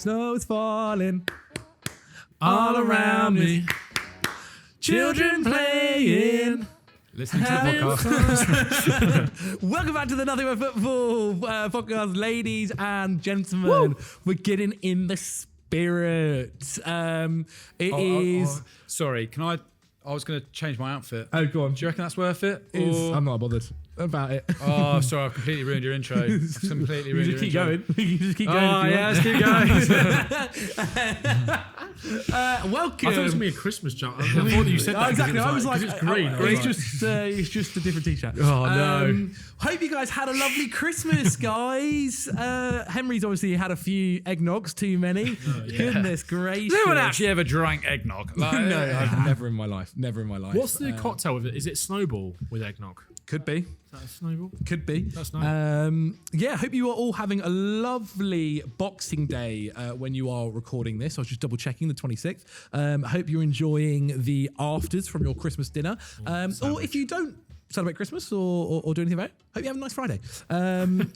Snow's falling all around me. Children playing. Listening to the podcast. Welcome back to the Nothing But Football podcast, ladies and gentlemen. We're getting in the spirit. Sorry, can I was going to change my outfit. Oh, go on. Do you reckon that's worth it? I'm not bothered about it. Oh, sorry, I've completely ruined your intro. I've completely ruined your keep intro. going. We can just keep going. Oh, yeah, let's keep going. Welcome. I thought it was going to be a Christmas jump. I thought that you said that. Exactly. I was like, it's green. It's just a different t-shirt. Oh, no. Hope you guys had a lovely Christmas, guys. Henry's obviously had a few eggnogs, too many. Goodness gracious. No one actually ever drank eggnog. Like, No, I've never in my life. Never in my life. What's the cocktail with it? Is it Snowball with eggnog? Could be. Is that a Snowball? Could be. That's nice. Yeah, hope you are all having a lovely Boxing Day when you are recording this. I was just double checking the 26th. Hope you're enjoying the afters from your Christmas dinner. Or if you don't celebrate Christmas or do anything about it, hope you have a nice Friday.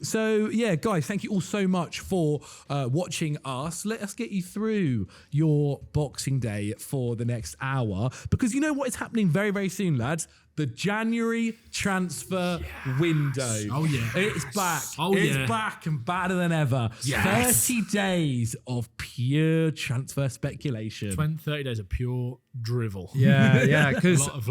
So yeah, guys, thank you all so much for watching us. Let us get you through your Boxing Day for the next hour, because you know what is happening very, very soon, lads? The January transfer window. Oh, yeah. It's back. Oh, it's yeah. back and better than ever. Yes. 30 days of pure transfer speculation. 30 days of pure drivel. yeah, A because lot of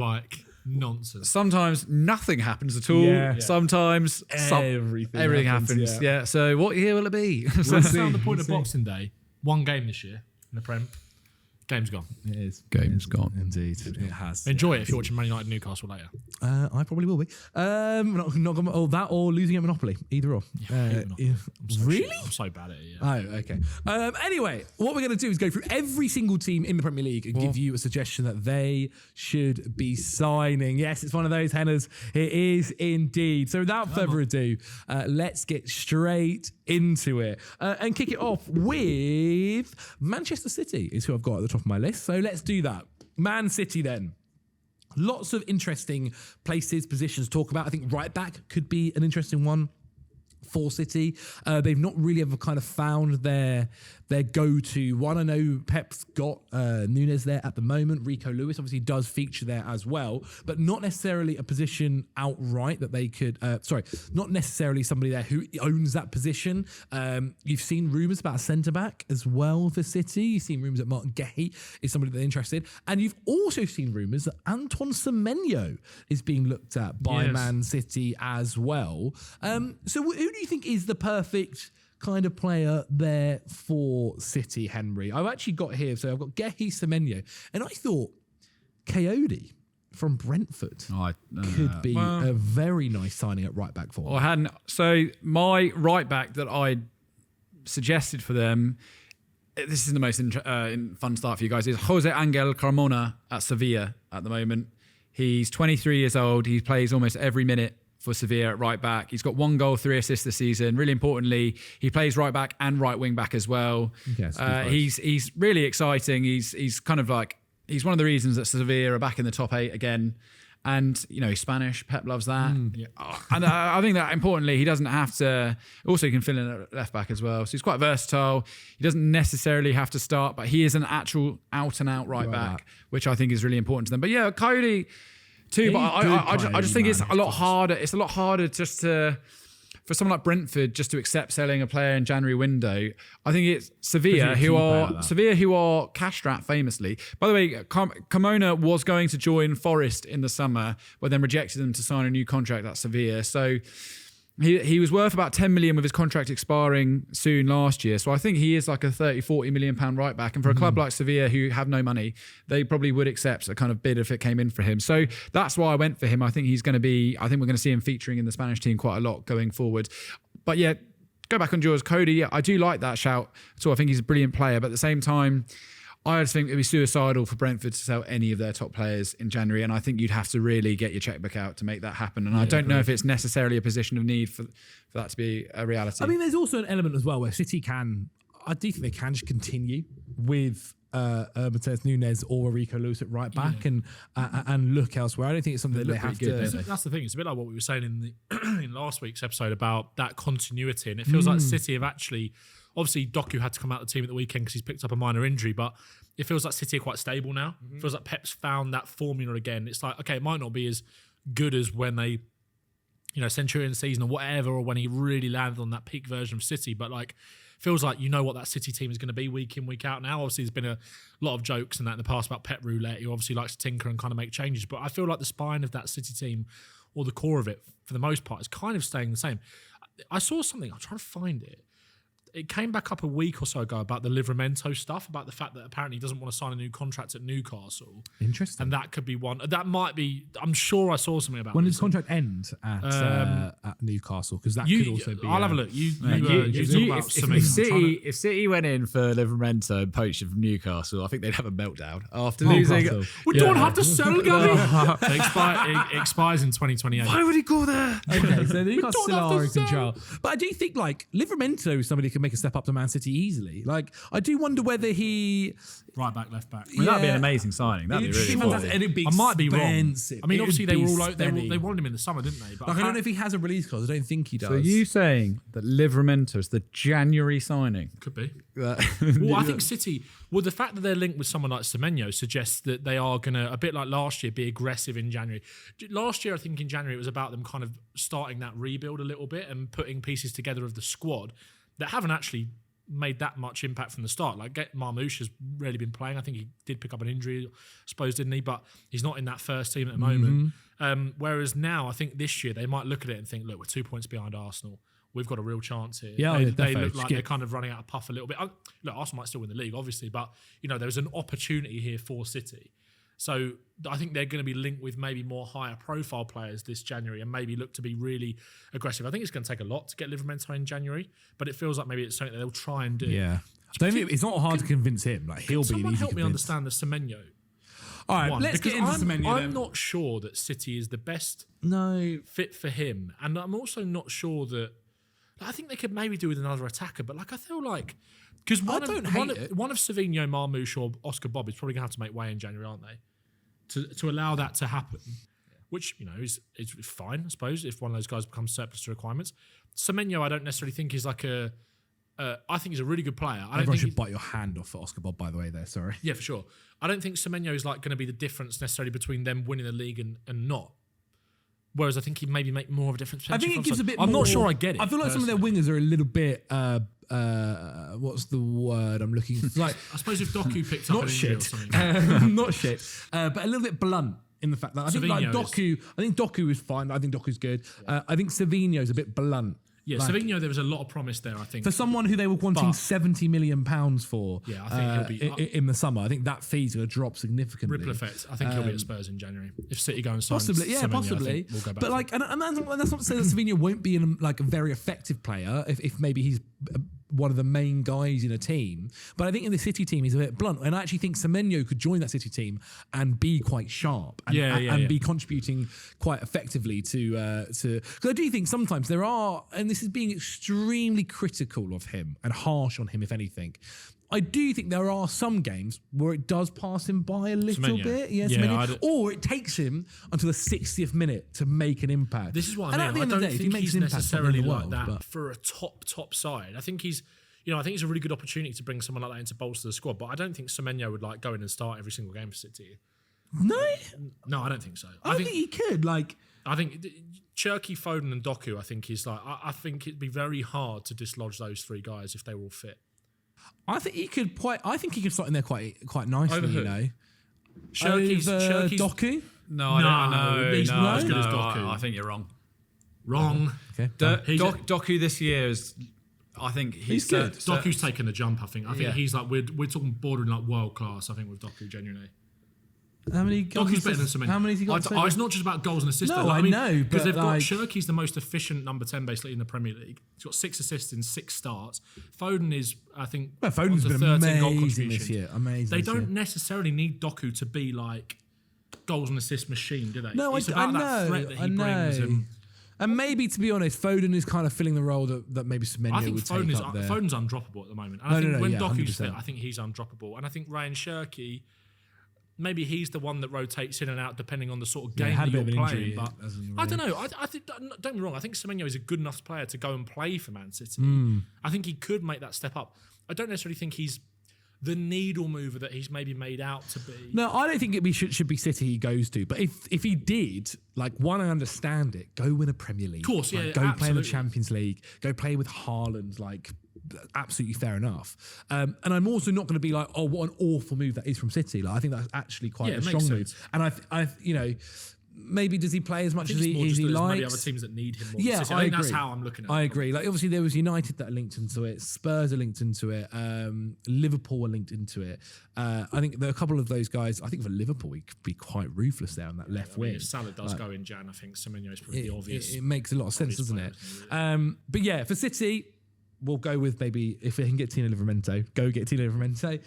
nonsense. sometimes nothing happens at all. Yeah. Sometimes everything happens. Yeah. So what year will it be? That's around the point of Boxing Day. One game this year in the Prem. Game's gone. It is. Game's gone. Indeed, it has. Enjoy it if you're watching Man United Newcastle later. I probably will be. Not gonna, that or losing at Monopoly. Either or. Really? I'm so bad at it. Yeah. Oh, okay. Anyway, what we're going to do is go through every single team in the Premier League and give you a suggestion that they should be signing. Yes, it's one of those, Henners. It is indeed. So without further ado, let's get straight into it and kick it off with Manchester City is who I've got at the top of my list. So let's do that. Man City then. Lots of interesting places, positions to talk about. I think right back could be an interesting one for City. They've not really ever kind of found their go-to one. I know Pep's got Nunes there at the moment. Rico Lewis obviously does feature there as well, but not necessarily a position outright that they could, not necessarily somebody there who owns that position. You've seen rumours about a centre-back as well for City. You've seen rumours that Martin Guehi is somebody they're interested. And you've also seen rumours that Antoine Semenyo is being looked at by Man City as well. So who do you think is the perfect kind of player there for City, Henry? I've actually got here, so I've got Guehi, Semenyo, and I thought Coyote from Brentford could be a very nice signing at right back for them. I hadn't. So my right back that I suggested for them, this is the most fun start for you guys, is Jose Angel Carmona at Sevilla at the moment. He's 23 years old. He plays almost every minute for Sevilla at right back. He's got 1 goal, 3 assists this season. Really importantly, he plays right back and right wing back as well. Yes, he's really exciting. He's kind of like, he's one of the reasons that Sevilla are back in the top 8 again. And, you know, he's Spanish. Pep loves that. And I think that importantly, he doesn't have to, also he can fill in at left back as well. So he's quite versatile. He doesn't necessarily have to start, but he is an actual out and out right back, which I think is really important to them. But yeah, Coyote too, but I just think it's a lot harder. It's a lot harder just for someone like Brentford just to accept selling a player in January window. I think it's Sevilla who are cash strapped famously. By the way, Carmona was going to join Forest in the summer, but then rejected them to sign a new contract at Sevilla. So he was worth about 10 million with his contract expiring soon last year. So I think he is like a 30-40 million pound right back. And for a club like Sevilla who have no money, they probably would accept a kind of bid if it came in for him. So that's why I went for him. I think we're going to see him featuring in the Spanish team quite a lot going forward. But yeah, go back on yours, Cody. Yeah, I do like that shout. So I think he's a brilliant player. But at the same time, I just think it'd be suicidal for Brentford to sell any of their top players in January, and I think you'd have to really get your checkbook out to make that happen. And I don't know if it's necessarily a position of need for that to be a reality. I mean, there's also an element as well where City I do think they can just continue with Matheus Nunes or Rico Lewis at right back and look elsewhere. I don't think it's something that they have to. That's the thing. It's a bit like what we were saying in last week's episode about that continuity, and it feels like City have actually Obviously, Doku had to come out of the team at the weekend because he's picked up a minor injury, but it feels like City are quite stable now. It feels like Pep's found that formula again. It's like, okay, it might not be as good as when they, Centurion season or whatever, or when he really landed on that peak version of City, but like, feels like you know what that City team is going to be week in, week out now. Obviously, there's been a lot of jokes and that in the past about Pep Roulette. He obviously likes to tinker and kind of make changes, but I feel like the spine of that City team, or the core of it, for the most part, is kind of staying the same. I saw something, I'm trying to find it. It came back up a week or so ago about the Livramento stuff, about the fact that apparently he doesn't want to sign a new contract at Newcastle. Interesting. And that could be one. That might be, I'm sure I saw something about When this. does contract end at Newcastle? Because that could also be... I'll have a look. You talk about if City went in for Livramento and poached him from Newcastle, I think they'd have a meltdown after losing. losing. We don't have to sell, Gabby. It expires in 2028. Why would he go there? Okay, so Newcastle don't still have to are in sell. control. But I do think, like, Livramento is somebody who can make a step up to Man City easily. Like, I do wonder whether he... Right back, left back. I mean, that'd be an amazing signing. That'd be really fantastic. cool. And it'd be I might be wrong. expensive. I mean, It obviously would they be were all out, spenny. they wanted him in the summer, didn't they? But Like, I don't know if he has a release clause. I don't think he does. So are you saying that Livramento is the January signing? could be. Well, I think City, the fact that they're linked with someone like Semenyo suggests that they are going to, a bit like last year, be aggressive in January. Last year, I think in January, it was about them kind of starting that rebuild a little bit and putting pieces together of the squad that haven't actually made that much impact from the start. Like, Marmoush has really been playing. I think he did pick up an injury, I suppose, didn't he? But he's not in that first team at the moment. Whereas now, I think this year, they might look at it and think, look, we're 2 points behind Arsenal. We've got a real chance here. Yeah, they look like they're kind of running out of puff a little bit. Look, Arsenal might still win the league, obviously, but there's an opportunity here for City. So I think they're going to be linked with maybe more higher profile players this January and maybe look to be really aggressive. I think it's going to take a lot to get Livramento in January, but it feels like maybe it's something that they'll try and do. Yeah. It's not hard to convince him. Like, he'll be Someone easy help to me convince. understand the Semenyo. All right, let's get into Semenyo I'm then. not sure that City is the best fit for him, and I'm also not sure that. I think they could maybe do with another attacker, but I feel like because one of Savinho, Marmoush, or Oscar Bob is probably going to have to make way in January, aren't they? To allow that to happen, which is fine, I suppose, if one of those guys becomes surplus to requirements. Semenyo, I don't necessarily think is like I think he's a really good player. Everyone should bite your hand off for Oscar Bob, by the way, there. Sorry. Yeah, for sure. I don't think Semenyo is like going to be the difference necessarily between them winning the league and not. Whereas I think he'd maybe make more of a difference. I think it gives a bit more... I'm not sure I get it. I feel like some of their wingers are a little bit... what's the word I'm looking for? Like, I suppose if Doku picked up an injury or something. Not shit. But a little bit blunt in the fact that I think like Doku is fine. I think Doku's good. I think Savinho's a bit blunt. Yeah, like, Savinho, there was a lot of promise there, I think. For someone who they were wanting £70 million for I think he'll be in the summer, I think that fee's going to drop significantly. Ripple effect. I think he'll be at Spurs in January. If City go and sign Semenyo, possibly. We'll go back but like, and that's not to say that Savinho won't be a very effective player if maybe he's one of the main guys in a team. But I think in the City team, he's a bit blunt. And I actually think Semenyo could join that City team and be quite sharp and be contributing quite effectively to. Because I do think sometimes there are, and this is being extremely critical of him and harsh on him, if anything. I do think there are some games where it does pass him by a little bit. Semenyo. Or it takes him until the 60th minute to make an impact. This is what I mean. I don't think he's necessarily like that for a top side. I think he's a really good opportunity to bring someone like that in to bolster the squad. But I don't think Semenyo would like go in and start every single game for City. No, I don't think so. I think he could. Like, I think Cherky, Foden, and Doku. I think is like. I think it'd be very hard to dislodge those three guys if they were all fit. I think he could start in there quite nicely. Over who? Cherky's Doku. No, I don't. He's not as good as No, Doku. I think you're wrong. Wrong. Okay. Doku this year is. I think he's good. Doku's taken the jump. I think he's like we're talking bordering like world class. I think with Doku genuinely. How many goals? Doku's better than Semenyo. How many has he got? It's not just about goals and assists. No, I know, because they've like, got Cherky's the most efficient number 10 basically in the Premier League. He's got 6 assists in 6 starts. Foden is, I think, Foden's been 13 goal amazing this year. Amazing. They don't necessarily need Doku to be like goals and assist machine, do they? No, it's about that threat that he brings. And maybe, to be honest, Foden is kind of filling the role that maybe Semenyo would take up there. Foden's undroppable at the moment. And I think when Doku's fit, I think he's undroppable. And I think Ryan Cherky, maybe he's the one that rotates in and out depending on the sort of game had that a bit you're of an playing. injury, But hasn't he, I really? don't know. I think, don't get me wrong, I think Semenyo is a good enough player to go and play for Man City. I think he could make that step up. I don't necessarily think he's the needle mover that he's maybe made out to be. No, I don't think it should be City he goes to. But if he did, like, one, I understand it. Go win a Premier League. Of course, like, yeah, go play in the absolutely. Champions League. Go play with Haaland. Like, absolutely fair enough. And I'm also not going to be like, oh, what an awful move that is from City. Like, I think that's actually quite Yeah, a it strong makes move. sense. And I, you know, maybe does he play as much as It's more just he that there's maybe likes? other teams that need him more. Yeah, City. I I think agree. that's how I'm looking at it. I agree. Like, obviously there was United that are linked into it, Spurs are linked into it, Liverpool are linked into it. I think there are a couple of those guys. I think for Liverpool, we could be quite ruthless there on that left I mean, wing. if Salah does go in Jan, I think Semenyo is probably the obvious. It makes a lot of sense, doesn't it? player, But yeah, for City, we'll go with maybe if we can get Tino Livramento, go get Tino Livramento.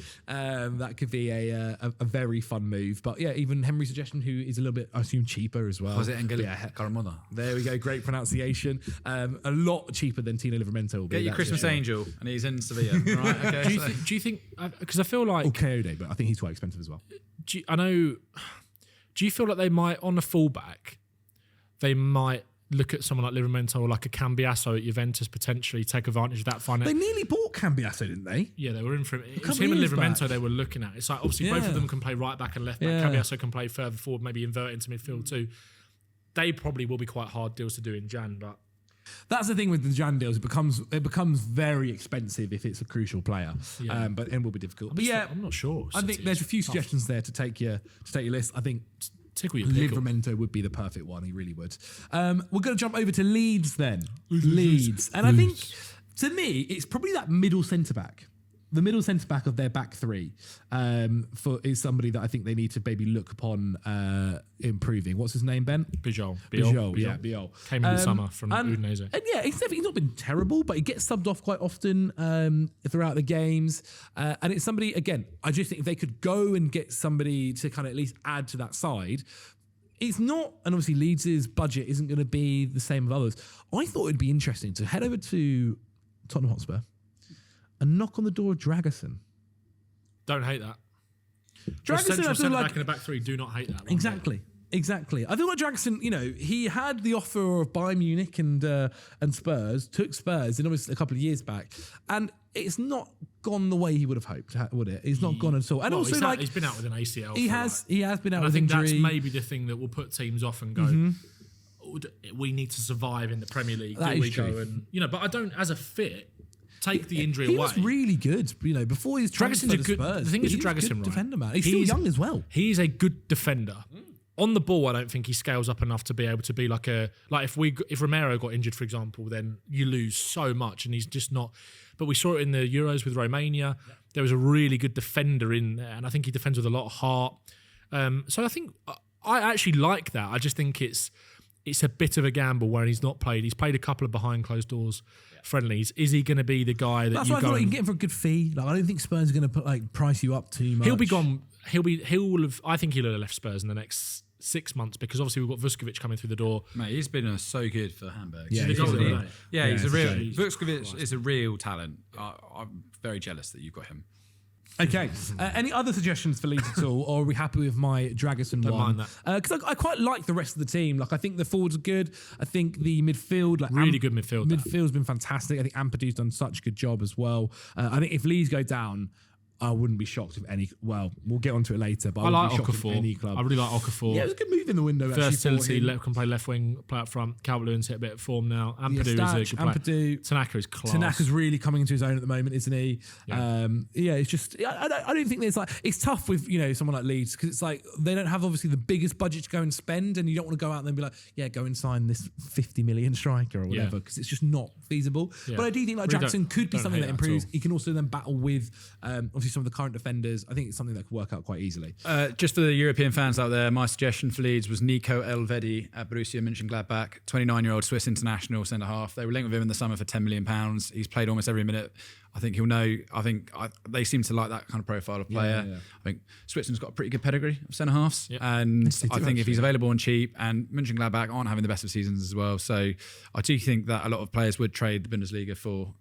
That could be a very fun move. But yeah, even Henry's suggestion, who is a little bit, I assume, cheaper as well. Was it Engel? Yeah, Caramoda. there we go. Great pronunciation. A lot cheaper than Tino Livramento will be. Get your that's Christmas for sure. angel, and he's in Sevilla. Right? Okay. Do you think? Because I feel like Or Coyote, but I think he's quite expensive as well. do you feel like they might, on a fullback, they might look at someone like Livramento or like a Cambiasso at Juventus, potentially take advantage of that They finance? nearly bought Cambiasso, didn't they? Yeah, they were in for it. It was couple him and years Livramento back. they were looking at. It's like, obviously, both Yeah. of them can play right back and left back. Yeah. Cambiasso can play further forward, maybe invert into midfield too. They probably will be quite hard deals to do in Jan, but That's the thing with the Jan deals. It becomes very expensive if it's a crucial player. Yeah. And will be difficult. But yeah, I'm not sure. I think City there's is a few tough. suggestions there to take your list. I think Tickle your pickle. Livramento would be the perfect one. He really would. We're going to jump over to Leeds then. Leeds. And I think, to me, it's probably that middle centre-back. The middle centre-back of their back three is somebody that I think they need to maybe look upon improving. What's his name, Ben? Bijol. Bijol. Came in the summer from and Udinese. yeah, he's not been terrible, but he gets subbed off quite often throughout the games. And it's somebody, again, I just think if they could go and get somebody to kind of at least add to that side, it's not, and obviously Leeds' budget isn't going to be the same as others. I thought it'd be interesting to head over to Tottenham Hotspur and knock on the door of Dragusin. Don't hate that. Dragusin, I Central feel centre like back in the back three. Do not hate that. one Exactly. I feel like Dragusin, he had the offer of Bayern Munich and Spurs, took Spurs, and obviously a couple of years back, and it's not gone the way he would have hoped, would it? It's not gone at all. And Well, also, he's been out with an ACL. he for has like- been out and I with think injury. that's maybe the thing that will put teams off and go, we need to survive in the Premier League. That Do is we true. go and but I don't, as a fit, take the injury He away. was really good, before his transfer Dragusin's a to good. Spurs. The thing is with He's a Dragusin, good right? defender, man. He's still young as well. He's a good defender. On the ball, I don't think he scales up enough to be able to be like if Romero got injured, for example, then you lose so much, and he's just not. But we saw it in the Euros with Romania. Yeah. There was a really good defender in there, and I think he defends with a lot of heart. So I think I actually like that. I just think it's a bit of a gamble where he's not played. He's played a couple of behind closed doors friendlies. Is he going to be the guy that That's you why I go? thought you can get him for a good fee. Like, I don't think Spurs are going to price you up too much. He'll be gone. I think he'll have left Spurs in the next 6 months because obviously we've got Vuskovic coming through the door. Mate, he's been so good for Hamburg. Yeah, he's he's a- a- Yeah, he's a real. shame. Vuskovic is a real talent. I'm very jealous that you've got him. Okay. Any other suggestions for Leeds at all, or are we happy with my Dragusin Don't one? mind Because I quite like the rest of the team. Like, I think the forwards are good. I think the midfield, Really good midfield, that. Midfield's been fantastic. I think Ampadu's done such a good job as well. I think if Leeds go down, I wouldn't be shocked if any. Well, we'll get onto it later. But I I like wouldn't be shocked if any Okafor. club. I really like Okafor. Yeah, it was a good move in the window. Actually, Versatility, for him. can play left wing, play up front. Calvert-Lewin's hit a bit of form now. Yeah, Ampadu is a Stach, good player. Ampadu. Tanaka is class. Tanaka's really coming into his own at the moment, isn't he? Yeah. It's just I don't think there's it's tough with someone like Leeds because it's like they don't have obviously the biggest budget to go and spend, and you don't want to go out there and be like, yeah, go and sign this 50 million striker or whatever because it's just not feasible. Yeah. But I do think like Really Jackson could be don't something hate that that at improves. all. He can also then battle with obviously some of the current defenders. I think it's something that could work out quite easily. Just for the European fans out there, my suggestion for Leeds was Nico Elvedi at Borussia Mönchengladbach, 29-year-old Swiss international centre-half. They were linked with him in the summer for £10 million. He's played almost every minute. I think he'll know. They seem to like that kind of profile of player. Yeah. I think Switzerland's got a pretty good pedigree of centre-halves. Yep. And Yes, they do, I think if actually. he's available and cheap, and Mönchengladbach aren't having the best of seasons as well. So I do think that a lot of players would trade the Bundesliga for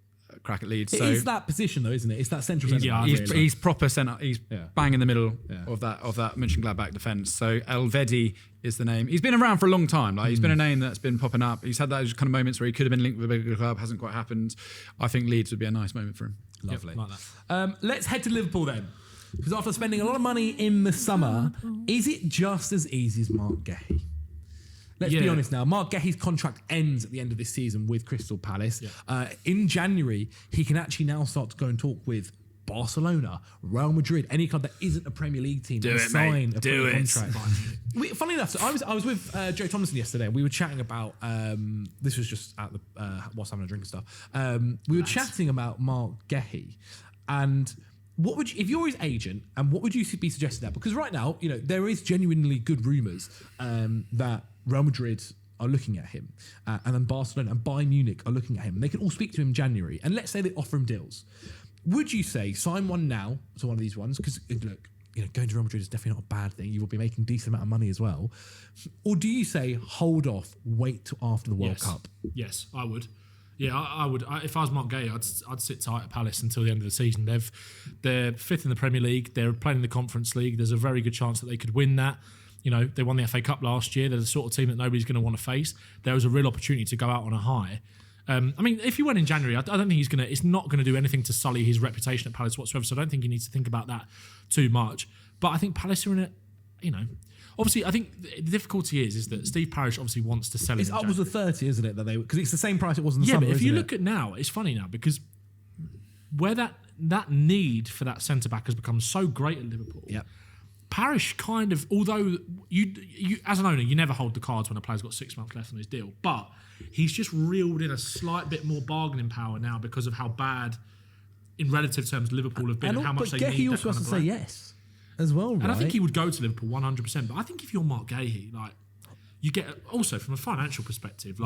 crack at Leeds. It is that position though, isn't it? It's that central centre. Yeah, He's proper centre. He's bang in the middle of that Mönchengladbach defence. So Elvedi is the name. He's been around for a long time. Like he's been a name that's been popping up. He's had those kind of moments where he could have been linked with a bigger club, hasn't quite happened. I think Leeds would be a nice moment for him. Lovely. Like that. Let's head to Liverpool then. Because after spending a lot of money in the summer, is it just as easy as Mark Guehi? Let's be honest now. Mark Guehi's contract ends at the end of this season with Crystal Palace. Yeah. In January, he can actually now start to go and talk with Barcelona, Real Madrid, any club that isn't a Premier League team. Sign a contract. Funny enough, so I was with Joe Thomason yesterday, and we were chatting about. This was just at the whilst having a drink and stuff. We were chatting about Mark Guehi, and what would you, if you're his agent, and what would you be suggesting that? Because right now, there is genuinely good rumours that Real Madrid are looking at him, and then Barcelona and Bayern Munich are looking at him, and they can all speak to him in January. And let's say they offer him deals. Would you say sign one now to one of these ones? Because look, going to Real Madrid is definitely not a bad thing. You will be making a decent amount of money as well. Or do you say hold off, wait till after the World Cup? Yes, I would. Yeah, I would. If I was Mark Guehi, I'd sit tight at Palace until the end of the season. They're fifth in the Premier League. They're playing in the Conference League. There's a very good chance that they could win that. They won the FA Cup last year. They're the sort of team that nobody's going to want to face. There was a real opportunity to go out on a high. If he went in January, I don't think it's not going to do anything to sully his reputation at Palace whatsoever. So I don't think he needs to think about that too much. But I think Palace are in it, obviously, I think the difficulty is that Steve Parish obviously wants to sell. It's upwards of 30, isn't it? Because it's the same price it was in the summer. Yeah, but if you look at now, it's funny now because where that need for that centre back has become so great at Liverpool. Yeah. Parish kind of, although you as an owner, you never hold the cards when a player's got 6 months left on his deal, but he's just reeled in a slight bit more bargaining power now because of how bad, in relative terms, Liverpool have been and how much they need. He also has to say yes as well, right? And I think he would go to Liverpool 100%. But I think if you're Mark Guehi, you get also from a financial perspective,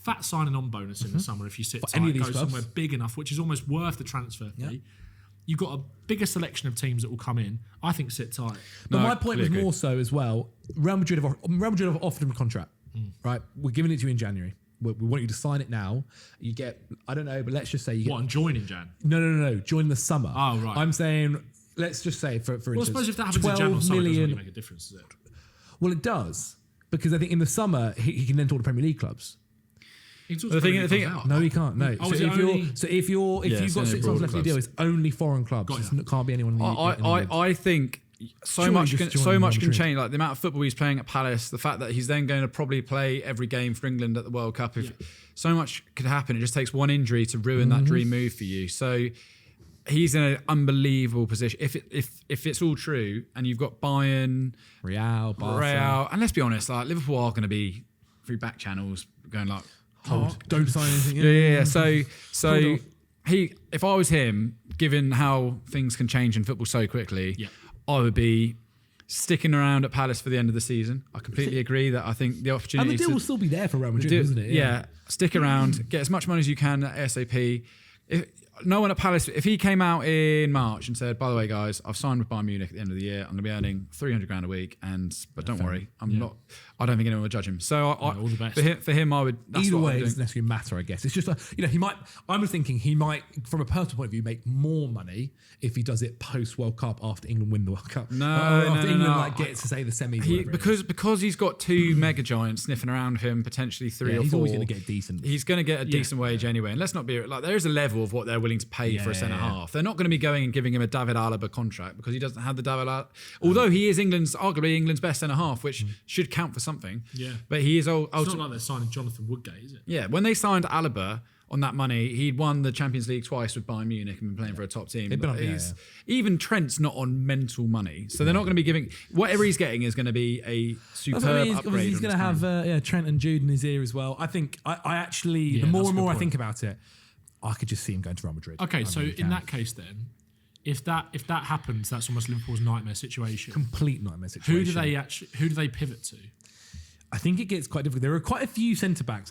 fat signing on bonus in the summer if you sit tight, go somewhere big enough, which is almost worth the transfer fee. Yeah. You've got a bigger selection of teams that will come in. I think sit tight. But my point was more so as well. Real Madrid have offered him a contract. Right, we're giving it to you in January. We want you to sign it now. You get, I don't know, but let's just say you get. What, and join in Jan? No. Join in the summer. Oh, right. I'm saying, let's just say, for instance, I suppose if that happens in Jan or summer, it doesn't really make a difference, does it? Well, it does. Because I think in the summer, he can then talk to Premier League clubs. The thing, no, he can't. No. Oh, so if you've got 6 months left in the deal, it's only foreign clubs. It can't be anyone. I think so much can change. Like the amount of football he's playing at Palace, the fact that he's then going to probably play every game for England at the World Cup. So much could happen. It just takes one injury to ruin that dream move for you. So he's in an unbelievable position. If it's all true, and you've got Bayern, Real, Barcelona, and let's be honest, Liverpool are going to be through back channels going don't sign anything. Yeah. So if I was him, given how things can change in football so quickly, I would be sticking around at Palace for the end of the season. I completely agree that I think the opportunity. And the deal will still be there for Real Madrid, isn't it? Yeah. Stick around, get as much money as you can at ASAP. No one at Palace, if he came out in March and said, by the way, guys, I've signed with Bayern Munich at the end of the year. I'm going to be earning $300,000 a week, but don't worry, I don't think anyone will judge him. So all the best. For him, I would. Either way, it doesn't necessarily matter, I guess. It's just he might. I was thinking he might, from a personal point of view, make more money if he does it post World Cup after England win the World Cup. After England gets to say the semis. Because he's got two mega giants sniffing around him, potentially three or four. He's always going to get decent. He's going to get a decent wage anyway. And let's not be there is a level of what they're willing to pay for a centre half. They're not going to be going and giving him a David Alaba contract because he doesn't have the David Alaba. Although he is arguably England's best centre half, which should count for something. Yeah. But he is it's not like they're signing Jonathan Woodgate, is it? Yeah, when they signed Alaba on that money, he'd won the Champions League twice with Bayern Munich and been playing for a top team. Even Trent's not on mental money, so they're not going to be giving whatever he's getting is going to be a superb upgrade. He's going to have Trent and Jude in his ear as well. I think I actually the more and more I think about it, I could just see him going to Real Madrid. Okay, so in that case, then, if that happens, that's almost Liverpool's nightmare situation. Complete nightmare situation. Who do they pivot to? I think it gets quite difficult. There are quite a few centre backs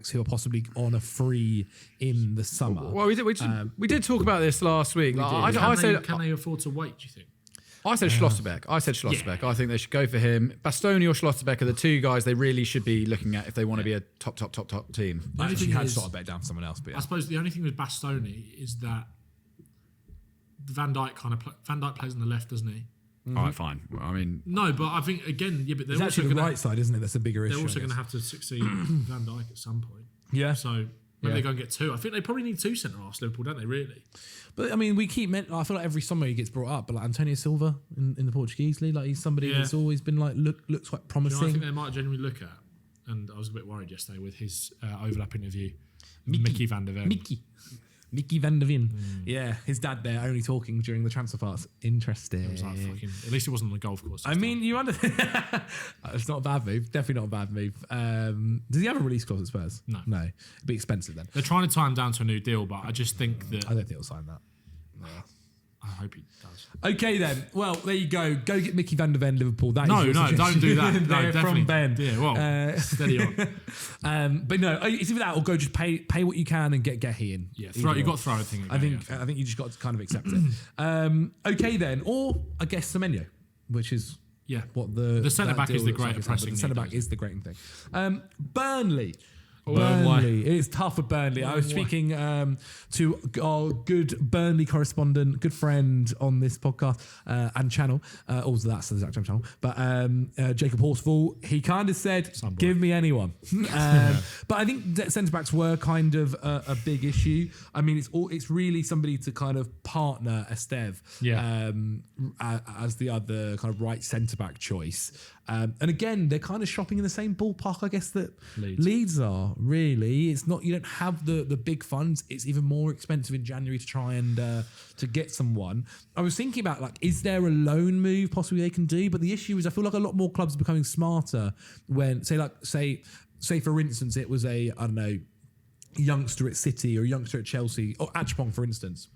who are possibly on a free in the summer. Well, we did talk about this last week. Can they afford to wait? Do you think? I said Schlotterbeck. I think they should go for him. Bastoni or Schlotterbeck are the two guys they really should be looking at if they want to be a top team. I actually had Schlotterbeck down for someone else, but I suppose the only thing with Bastoni is that Van Dijk plays on the left, doesn't he? All right, fine. Well, I mean, no, but I think again, yeah, but they're it's also actually the gonna, right side, isn't it? That's a bigger issue. They're also going to have to succeed Van Dijk at some point. Yeah. So maybe they go and get two. I think they probably need two centre halves, Liverpool, don't they? Really? But I mean, I feel like every summer he gets brought up, but like Antonio Silva in the Portuguese league, like he's somebody that's always been like looks quite promising. You know, I think they might genuinely look at, and I was a bit worried yesterday with his overlap interview, Mickey van der Ven. Mickey van der Ven. Yeah, his dad there only talking during the transfer parts. Interesting. It was like at least it wasn't on the golf course. I mean, you under. It's not a bad move. Definitely not a bad move. Does he have a release clause at Spurs? No. It'd be expensive then. They're trying to tie him down to a new deal, but I just think that I don't think he'll sign that. I hope he does. Okay then. Well, there you go. Go get Mickey van der Ven, Liverpool. That is your don't do that. No, there definitely. from Ben. Yeah, well, steady on. But no, it's either that or go just pay what you can and get Guehi in. Yeah, you got to throw a thing. I think you just got to kind of accept it. Okay then, or I guess Semenyo, which is what the centre back is the greater pressing. The centre back is the great thing. Burnley. Why? It's tough for Burnley. I was speaking to our good Burnley correspondent, good friend on this podcast and channel. Also, that's the exact same channel. But Jacob Horsfall, he kind of said, "Give me anyone." But I think centre backs were kind of a big issue. I mean, it's really somebody to kind of partner Esteve as the other kind of right centre back choice. And again, they're kind of shopping in the same ballpark, I guess, that Leeds are, really. It's not, you don't have the big funds. It's even more expensive in January to try and to get someone. I was thinking about, like, is there a loan move possibly they can do? But the issue is I feel like a lot more clubs are becoming smarter when, say for instance, it was a youngster at City or a youngster at Chelsea, or Achpong, for instance.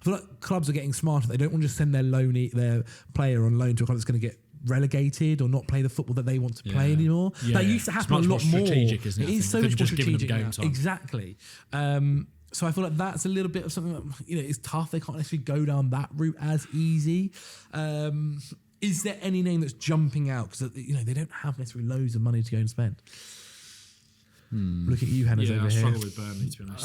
I feel like clubs are getting smarter. They don't want to just send their player on loan to a club that's going to get relegated or not play the football that they want to play anymore. That used to happen a lot more. Strategic, isn't it? It is so much more strategic now. Time. Exactly. So I feel like that's a little bit of something that, it's tough. They can't necessarily go down that route as easy. Is there any name that's jumping out? Because they don't have necessarily loads of money to go and spend. Look at you, Hannah's over I here. struggle with Burnley, to be honest.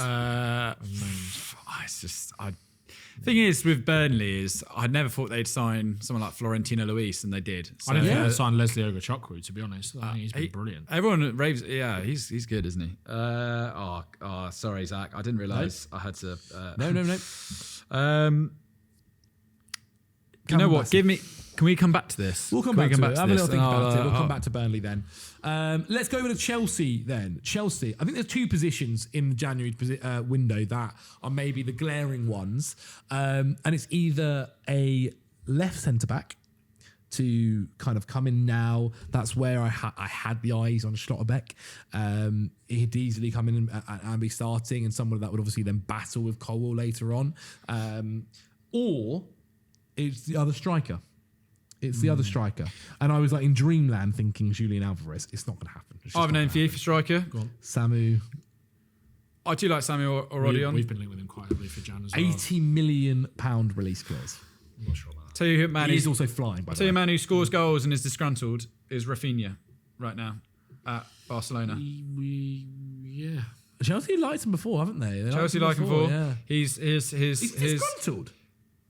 Thing is with Burnley is I never thought they'd sign someone like Florentino Luis, and they did. So, I didn't think they'd sign Leslie Ogachukwu, to be honest. I think he's been brilliant. Everyone raves. Yeah, he's good, isn't he? Sorry, Zach. I didn't realise I had to. No. You know what? Can we come back to this? We'll come back to it. Have a little think about it. We'll I'll come back to Burnley then. Let's go over to Chelsea then. Chelsea. I think there's two positions in the January window that are maybe the glaring ones. And it's either a left centre-back to kind of come in now. That's where I had the eyes on Schlotterbeck. He'd easily come in and be starting, and someone that would obviously then battle with Colwell later on. Or it's the other striker. And I was like in dreamland thinking Julian Alvarez. It's not going to happen. I have a name for you for striker. Go on. Samu. I do like Samuel Orodion. We've been linked with him quite heavily for Jan as well. £80 million release clause. I'm not sure about that. Tell you who man He's also flying, by the way. Tell you a man who scores goals and is disgruntled is Rafinha right now at Barcelona. Yeah. Chelsea liked him before, haven't they? Chelsea liked him before. Yeah. He's disgruntled.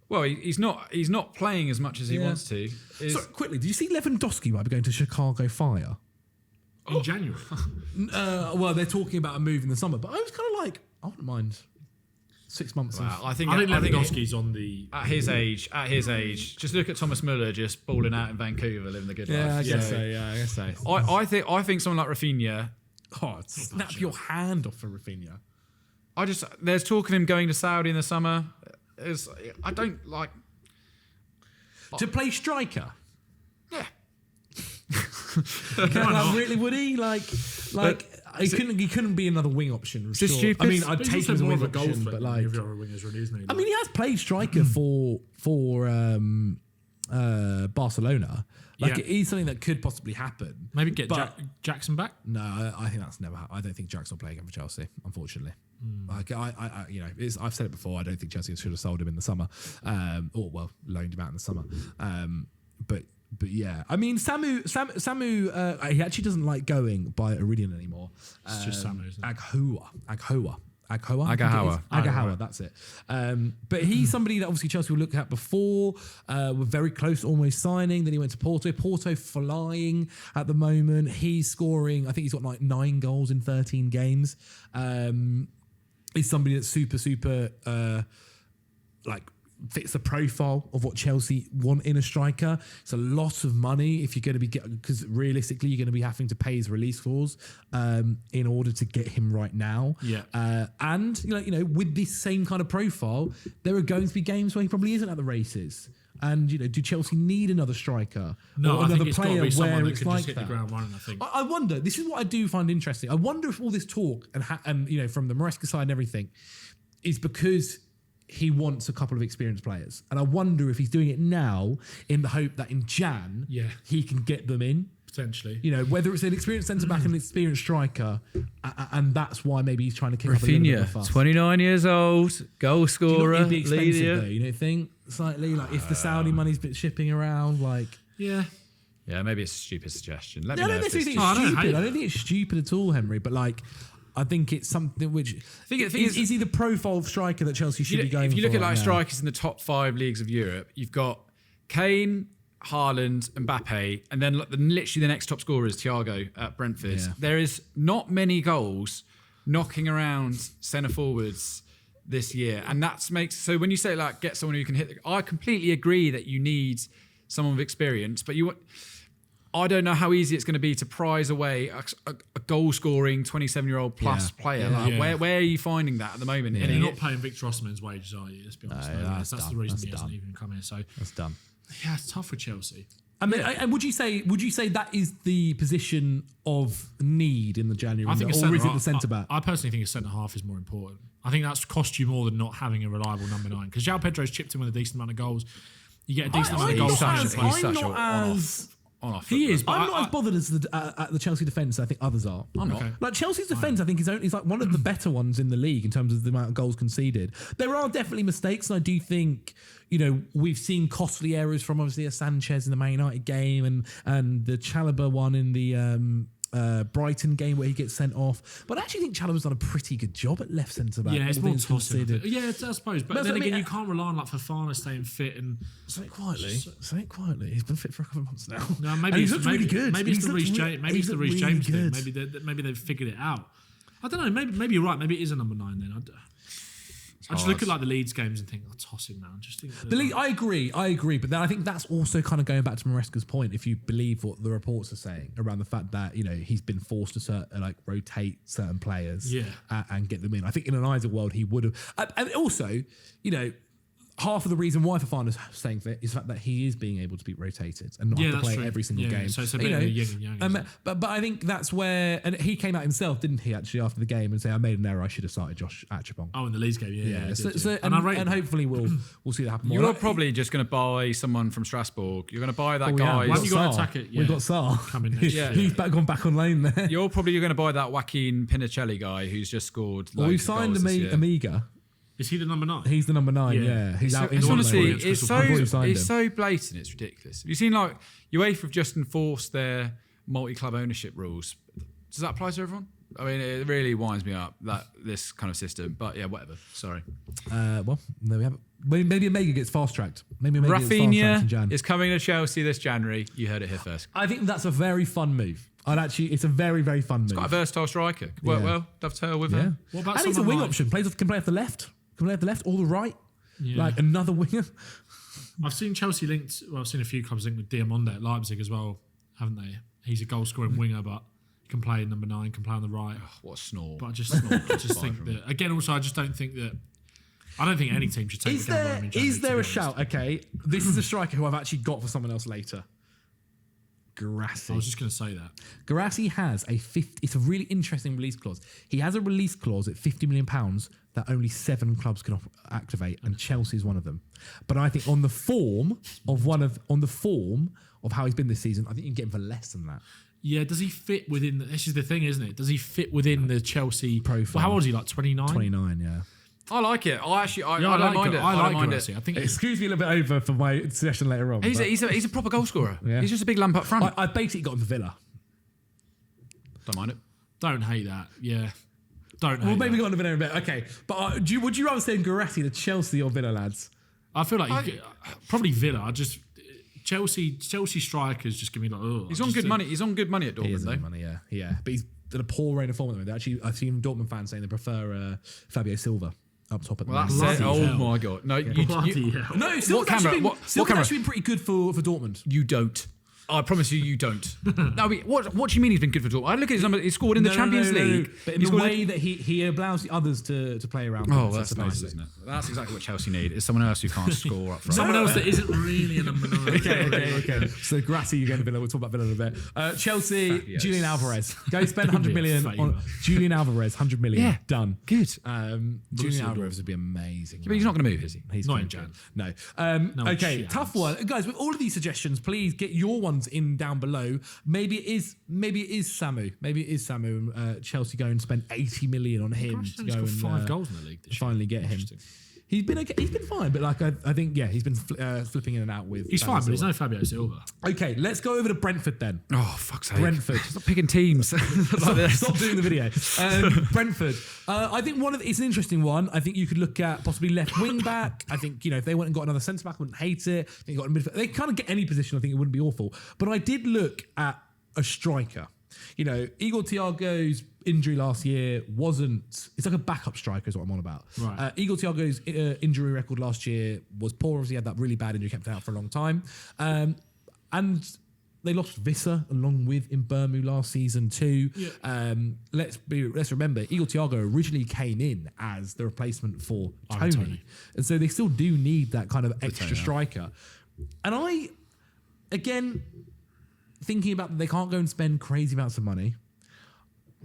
Well, he's not playing as much as he wants to. So quickly, did you see Lewandowski might be going to Chicago Fire? In January? Well, they're talking about a move in the summer, but I was kind of like, I wouldn't mind 6 months. I think Lewandowski's on the... At his age, just look at Thomas Müller just balling out in Vancouver, living the good life. I guess so. I think someone like Rafinha... Oh, snap your hand off for Rafinha. There's talk of him going to Saudi in the summer. I don't like... To play striker? Yeah. Really, would he? He couldn't be another wing option. Sure. Stupid. I mean, I'd take him as a wing option, but like... If you're a wingers, really, isn't he? I mean, he has played striker for Barcelona. Like, Yeah. it is something that could possibly happen. Maybe get But- Jackson back. No, I think that's never happened. I don't think Jackson will play again for Chelsea, unfortunately. Like, I've said it before. I don't think Chelsea should have sold him in the summer, or loaned him out in the summer. But yeah, I mean, Samu, he actually doesn't like going by Iridian anymore. It's just Samu, isn't it? Agahoua. Agahoua. Agahoua, that's it. But he's somebody that obviously Chelsea were looking at before, were very close to almost signing. Then he went to Porto. Porto flying at the moment. He's scoring, I think he's got like 9 goals in 13 games. He's somebody that's super, fits the profile of what Chelsea want in a striker. It's a lot of money if you're going to be because realistically you're going to be having to pay his release clause in order to get him right now. Yeah. And with this same kind of profile, there are going to be games where he probably isn't at the races. And do Chelsea need another striker? No, or I another think it's got to player be someone where that it's can like just hit that? the ground running. I think. I wonder. This is what I do find interesting. I wonder if all this talk and from the Maresca side and everything is because he wants a couple of experienced players, and I wonder if he's doing it now in the hope that in Jan he can get them in. Potentially. Whether it's an experienced centre back and an experienced striker, and that's why maybe he's trying to kick up a little bit of a fuss. 29 years old, goal scorer, It'd be expensive leader. though, you don't think? Slightly, like if the Saudi money's been shipping around, like. Yeah. Yeah, maybe it's a stupid suggestion. Let I me know don't if necessarily it's think it's I don't hate stupid. I it. don't think it's stupid at all, Henry. But like, I think it's something which is he the profile of striker that Chelsea should be going for? If you look at right like now? strikers in the top 5 leagues of Europe, you've got Kane, Haaland, Mbappe, and then literally the next top scorer is Thiago at Brentford. Yeah. There is not many goals knocking around centre forwards this year, and so when you say like get someone who can hit, I completely agree that you need someone with experience, but I don't know how easy it's going to be to prize away a goal-scoring 27-year-old plus player. Yeah. Like, where are you finding that at the moment? And you're not paying Victor Osimhen's wages, are you? Let's be honest. No, that's that's the done. reason That's he hasn't done. even come in. So That's done. yeah, it's tough for Chelsea. I mean, and would you say that is the position of need in the January I think window, or is it the centre back? I personally think a centre half is more important. I think that's cost you more than not having a reliable number 9. Because João Pedro's chipped in with a decent amount of goals. You get a decent amount of goals. On-off. He is, but I'm not as bothered as at the Chelsea defence. I think others are. I'm not. Okay. Like Chelsea's defence, I think is like one of the better ones in the league in terms of the amount of goals conceded. There are definitely mistakes, and I do think we've seen costly errors from obviously a Sanchez in the Man United game and the Chalobah one in the Brighton game where he gets sent off. But I actually think Chalobah's done a pretty good job at left centre back. Yeah, it's all more things tossing. considered. Yeah, I suppose. But then again, you can't rely on like Fofana staying fit and. Say it quietly. He's been fit for a couple of months now. No, And maybe he it's looks really good. Maybe it's He's the looked Reece re- James. Maybe he's it's the looked Reece really James thing. good. Maybe they've figured it out. I don't know. Maybe you're right. Maybe it is a number 9 then. I just look at like the Leeds games and think, toss him now. Just think The league, I agree, but then I think that's also kind of going back to Maresca's point. If you believe what the reports are saying around the fact that he's been forced to rotate certain players, and get them in. I think in an ideal world he would have, and also half of the reason why Fofana's staying fit is the fact that he is being able to be rotated and not have to play every single game. So it's a bit of a yin and yang. Isn't it? But I think that's where, and he came out himself, didn't he? Actually, after the game, and say, "I made an error. I should have started Josh Archibong." Oh, in the Leeds game, yeah. And hopefully we'll see that happen more. You're probably just going to buy someone from Strasbourg. You're going to buy that Why guy. haven't you got to Sarr. attack it? We've got Sarr. Coming next year. He's gone back on loan there. You're probably going to buy that Joaquin Pinicelli guy who's just scored. Well, we've loads of signed goals this year. Amiga. Is he the number 9? He's the number 9. Yeah. Yeah, he's out. It's on honestly, loan. it's I've already signed him. so blatant. It's ridiculous. Have you seen UEFA have just enforced their multi-club ownership rules? Does that apply to everyone? I mean, it really winds me up this kind of system. But yeah, whatever. Sorry. Well, there we have it. Maybe Omega gets fast tracked. Maybe Omega gets fast tracked in Rafinha Jan. is coming to Chelsea this January. You heard it here first. I think that's a very fun move. It's a very, very fun move. Quite a versatile striker. Could work well. Dovetail with her. What about and he's a someone wing like- option. Can play off the left. Can play off the left or the right. Yeah. Like another winger. I've seen Chelsea linked. Well, I've seen a few clubs linked with Diamonde at Leipzig as well, haven't they? He's a goal scoring winger, but can play in number 9, can play on the right. What a snore. But I just think that again. Also, I just don't think that. I don't think any team should take Is the gamble there on him in January, is there to a be honest. shout? Okay, this is a striker who I've actually got for someone else later. Guehi. I was just going to say that. Guehi has it's a really interesting release clause. He has a release clause at £50 million that only 7 clubs can activate, and Chelsea is one of them. But I think on the form of how he's been this season, I think you can get him for less than that. Yeah, does he fit within? This is the thing, isn't it? Does he fit within the Chelsea profile? Well, how old is he? Like 29. 29, yeah. I like it. I don't mind it. I don't like mind it. it. I think Excuse me a little bit over for my suggestion later on. He's a proper goal scorer. Yeah. He's just a big lamp up front. I basically got him for Villa. Don't mind it. Don't hate that. Yeah. Don't hate Well, maybe that. got him in a bit. Okay. But would you rather say Guehi to Chelsea or Villa, lads? I feel like probably Villa. Chelsea strikers just give me like, oh. He's on good money. He's on good money at He Dortmund, is though. on money, yeah. But he's in a poor reign of form at the moment. Actually, I've seen Dortmund fans saying they prefer Fabio Silva up top at the moment. That's it. Bloody Oh hell. my god! No, Bloody hell. No, Silva's actually been pretty good for Dortmund. You don't. I promise you don't. No, what do you mean he's been good for Dortmund? I look at his number. He scored in the Champions League. But in the way that he allows the others to play around. Oh, that's nice, isn't it? That's exactly what Chelsea need. Is someone else who can't score up front. Someone else that isn't really a number 9. Okay. So Guehi, you're going to Villa. We'll talk about Villa in a bit. Chelsea, Yes. Julian Alvarez. Go spend 100 million favour. on Julian Alvarez. 100 million. Yeah. Done. Good. Julian Alvarez would be amazing. But he's not going to move, is he? He's Not in going Jan. to. No. No Okay, chance. tough one, guys. With all of these suggestions, please get your ones in down below. Maybe it is Samu. Maybe it is Samu. Chelsea go and spend 80 million on him He's to only go scored and 5 goals in the league this year. finally get him. Interesting. He's been okay. He's been fine, but like I think he's been flipping in and out with. He's Fabio fine, but he's Silva. no Fabio Silva. Okay, let's go over to Brentford then. Oh, fuck's sake. Brentford. Stop picking teams. Stop doing the video. Brentford. I think it's an interesting one. I think you could look at possibly left wing back. I think if they went and got another centre back, I wouldn't hate it. I think you got a midfield. They kind of get any position. I think it wouldn't be awful. But I did look at a striker. Igor Thiago's injury last year it's like a backup striker is what I'm on about. Right. Igor Thiago's injury record last year was poor. Obviously, he had that really bad injury, kept him out for a long time. And they lost Visser along with Mbeumo last season too. Yeah. Let's remember, Igor Thiago originally came in as the replacement for Tony. And so they still do need that kind of extra striker. And again, thinking about they can't go and spend crazy amounts of money,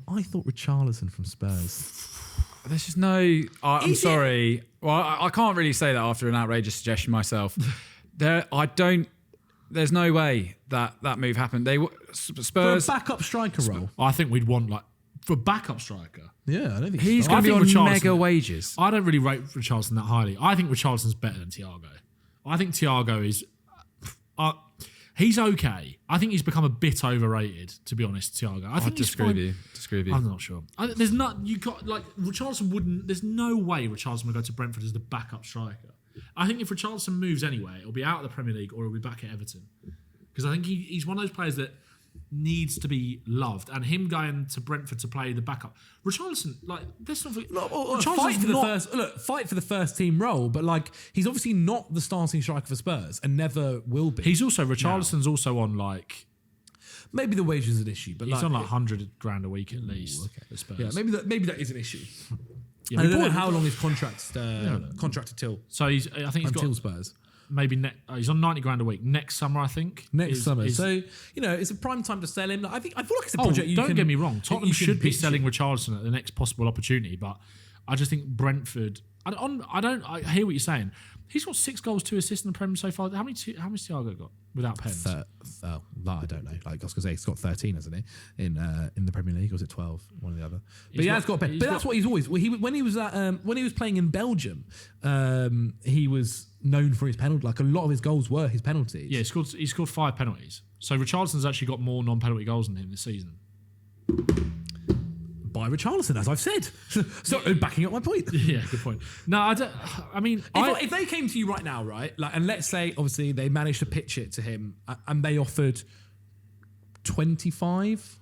I thought Richarlison from Spurs. There's just no. I'm sorry. Well, I can't really say that after an outrageous suggestion myself. There's no way that move happened. Spurs. For a backup striker role. I think we'd want for a backup striker. Yeah, I don't think He's I going to be think on Richarlison- mega wages. I don't really rate Richarlison that highly. I think Richarlison's better than Thiago. I think Thiago is. He's okay. I think he's become a bit overrated, to be honest, Thiago. I think disagree with you. I'm not sure. There's Richarlison wouldn't. There's no way Richarlison would go to Brentford as the backup striker. I think if Richarlison moves anyway, it'll be out of the Premier League or he'll be back at Everton. Because I think he's one of those players that needs to be loved, and him going to Brentford to play the backup. Richarlison, let's not forget. Fight for the first team role, but he's obviously not the starting striker for Spurs and never will be. Richarlison's also on maybe the wage is an issue, but he's on 100 grand a week at least. Okay. For Spurs. Yeah, maybe that is an issue. Yeah, I don't know how long his contract's contracted till. So I think he's until got Spurs. maybe he's on 90 grand a week next summer. I think Next summer. So it's a prime time to sell him. I feel like it's a project. Don't get me wrong. Tottenham should be selling Richarlison at the next possible opportunity, but I just think Brentford. I hear what you're saying. He's got 6 goals, 2 assists in the Premier so far. How many Thiago got without pens? That I don't know. I was going to say he's got 13, hasn't he? In the Premier League, or was it 12? One or the other. But he's got a pen. But that's what he's always. When he was playing in Belgium, he was known for his penalty. A lot of his goals were his penalties. Yeah, he scored 5 penalties. So Richarlison's actually got more non-penalty goals than him this season. By Richarlison, as I've said. So backing up my point. Yeah, good point. No, I don't. I mean, if they came to you right now, right, and let's say obviously they managed to pitch it to him, and they offered 25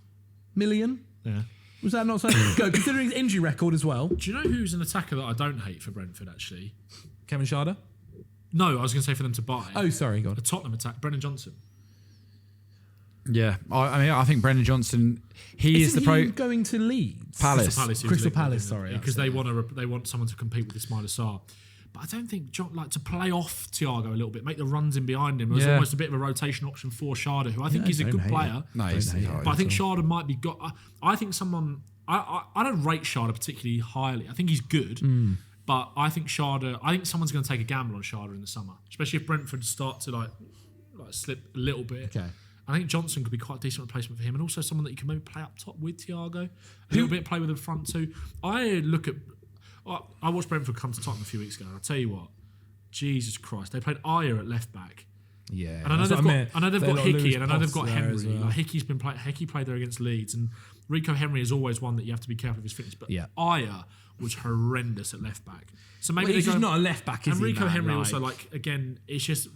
million. Yeah. Was that not so good? Considering his injury record as well. Do you know who's an attacker that I don't hate for Brentford? Actually, Kevin Schade? No, I was going to say for them to buy. Oh, sorry, God. A Tottenham attack, Brennan Johnson. Yeah, I think Brendan Johnson. Isn't he going to Leeds? Palace. Crystal Palace. Sorry, because they want someone to compete with Ismail Assar. But I don't think to play off Thiago a little bit, make the runs in behind him, was almost a bit of a rotation option for Sharda, who I think is a good player. No, but I think Sharda might be I think someone. I don't rate Sharda particularly highly. I think he's good, but I think someone's going to take a gamble on Sharda in the summer, especially if Brentford start to like slip a little bit. Okay. I think Johnson could be quite a decent replacement for him, and also someone that you can maybe play up top with Thiago, a little bit play with the front two. I watched Brentford come to Tottenham a few weeks ago, and I'll tell you what, Jesus Christ, they played Ayer at left back. Yeah, and I know they've got Hickey, and I know they've got Henry. Well. Like Hickey played there against Leeds, and Rico Henry is always one that you have to be careful of his fitness. But Ayer was horrendous at left back. So maybe he's just not a left back, is and he? Rico Henry also, like, again, it's just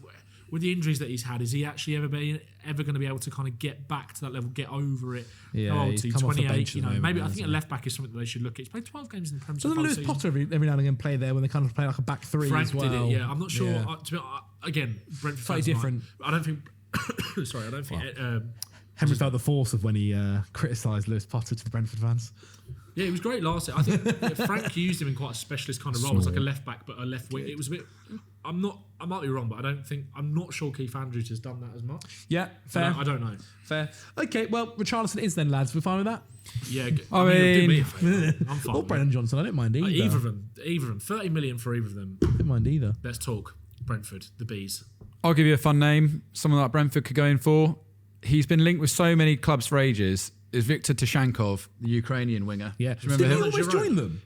with the injuries that he's had, is he actually ever going to be able to kind of get back to that level, get over it? Yeah, how old is he? 28. Maybe I think a left left back is something that they should look at. He's played 12 games in the Premier League. Doesn't Lewis Potter every now and again play there when they kind of play like a back three Frank as well? did it, yeah. I'm not sure. Again, Brentford slightly different. I don't think. Sorry, I don't think. Henry felt the force of when he criticised Lewis Potter to the Brentford fans. Yeah, he was great last year. I think Frank used him in quite a specialist kind of role. It's like a left back, but a left wing. It was a bit. I might be wrong, but I'm not sure Keith Andrews has done that as much. Yeah, fair. I don't know. Fair. Okay, well, Richarlison is then, lads. We're fine with that? Yeah, I mean, do me a favour. I'm fine. Or Brennan Johnson. I don't mind either. Either of them. 30 million for either of them. I don't mind either. Let's talk Brentford, the Bees. I'll give you a fun name. Someone that Brentford could go in for. He's been linked with so many clubs for ages. Is Viktor Tashankov, the Ukrainian winger? Yeah. Do you remember Did him? he always join them?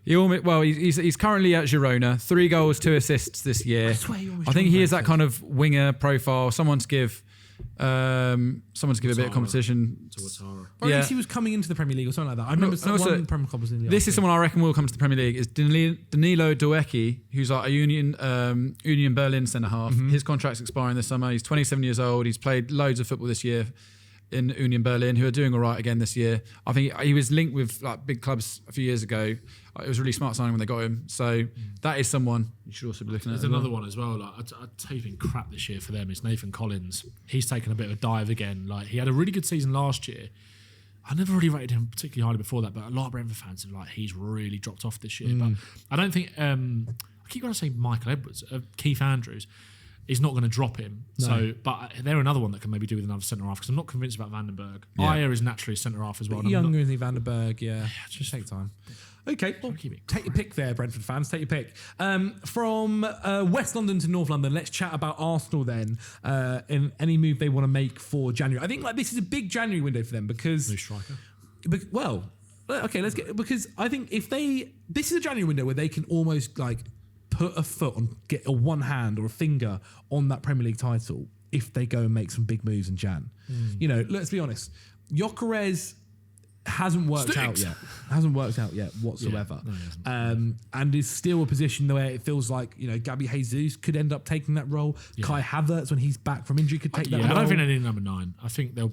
He's currently at Girona. 3 goals, 2 assists this year. I think he is that kind of winger profile. Someone to give a bit of competition. To Ouattara. Or at least he was coming into the Premier League or something like that. I remember one Premier Club was in the This is someone I reckon will come to the Premier League. Is Danilo Doecki, who's like a Union Berlin centre half. His contract's expiring this summer. He's 27 years old. He's played loads of football this year in Union Berlin, who are doing all right again this year. I think he was linked with like big clubs a few years ago. It was a really smart signing when they got him. So that is someone you should also be looking at. There's another one as well. Like I'd tell you, been crap this year for them. It's Nathan Collins. He's taken a bit of a dive again. Like he had a really good season last year. I never really rated him particularly highly before that, but a lot of Brentford fans have like he's really dropped off this year. But I don't think I keep going to say Michael Edwards, Keith Andrews. Is not going to drop him. No. So, but they're another one that can maybe do with another centre half because I'm not convinced about Vandenberg. Yeah. Ayer is naturally a centre half as well. Younger than Vandenberg, yeah. Just take time. Okay, well, take your pick there, Brentford fans. Take your pick. From West London to North London, let's chat about Arsenal then. In any move they want to make for January. I think like this is a big January window for them because new striker. Well, okay, let's get because I think this is a January window where they can almost like put a foot on, get a one hand or a finger on that Premier League title if they go and make some big moves in Jan. You know, let's be honest. Gyökeres hasn't worked out yet. Hasn't worked out yet whatsoever. Yeah, no, and is still a position where it feels like, you know, Gabby Jesus could end up taking that role. Yeah. Kai Havertz, when he's back from injury, could take that role. I don't think they need number 9. I think they'll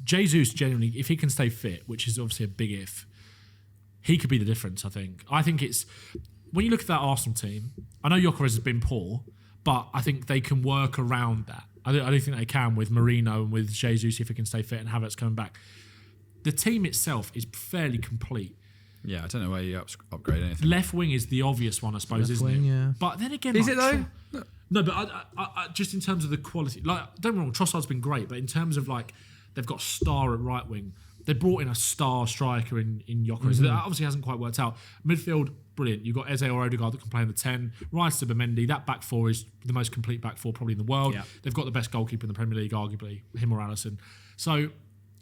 Jesus genuinely, if he can stay fit, which is obviously a big if, he could be the difference, I think it's when you look at that Arsenal team, I know Gyökeres has been poor, but I think they can work around that. I don't think they can with Marino and with Jesus if he can stay fit and Havertz coming back. The team itself is fairly complete. Yeah, I don't know where you upgrade anything. Left wing is the obvious one, I suppose, isn't it? Yeah. But then again, is it though? No, but I just in terms of the quality, like don't get me wrong, Trossard's been great, but in terms of like they've got a star at right wing. They brought in a star striker in Gyökeres. That obviously hasn't quite worked out. Midfield, brilliant. You've got Eze or Odegaard that can play in the 10. Rice to Bemendi. That back four is the most complete back four probably in the world. Yeah. They've got the best goalkeeper in the Premier League, arguably, him or Alisson. So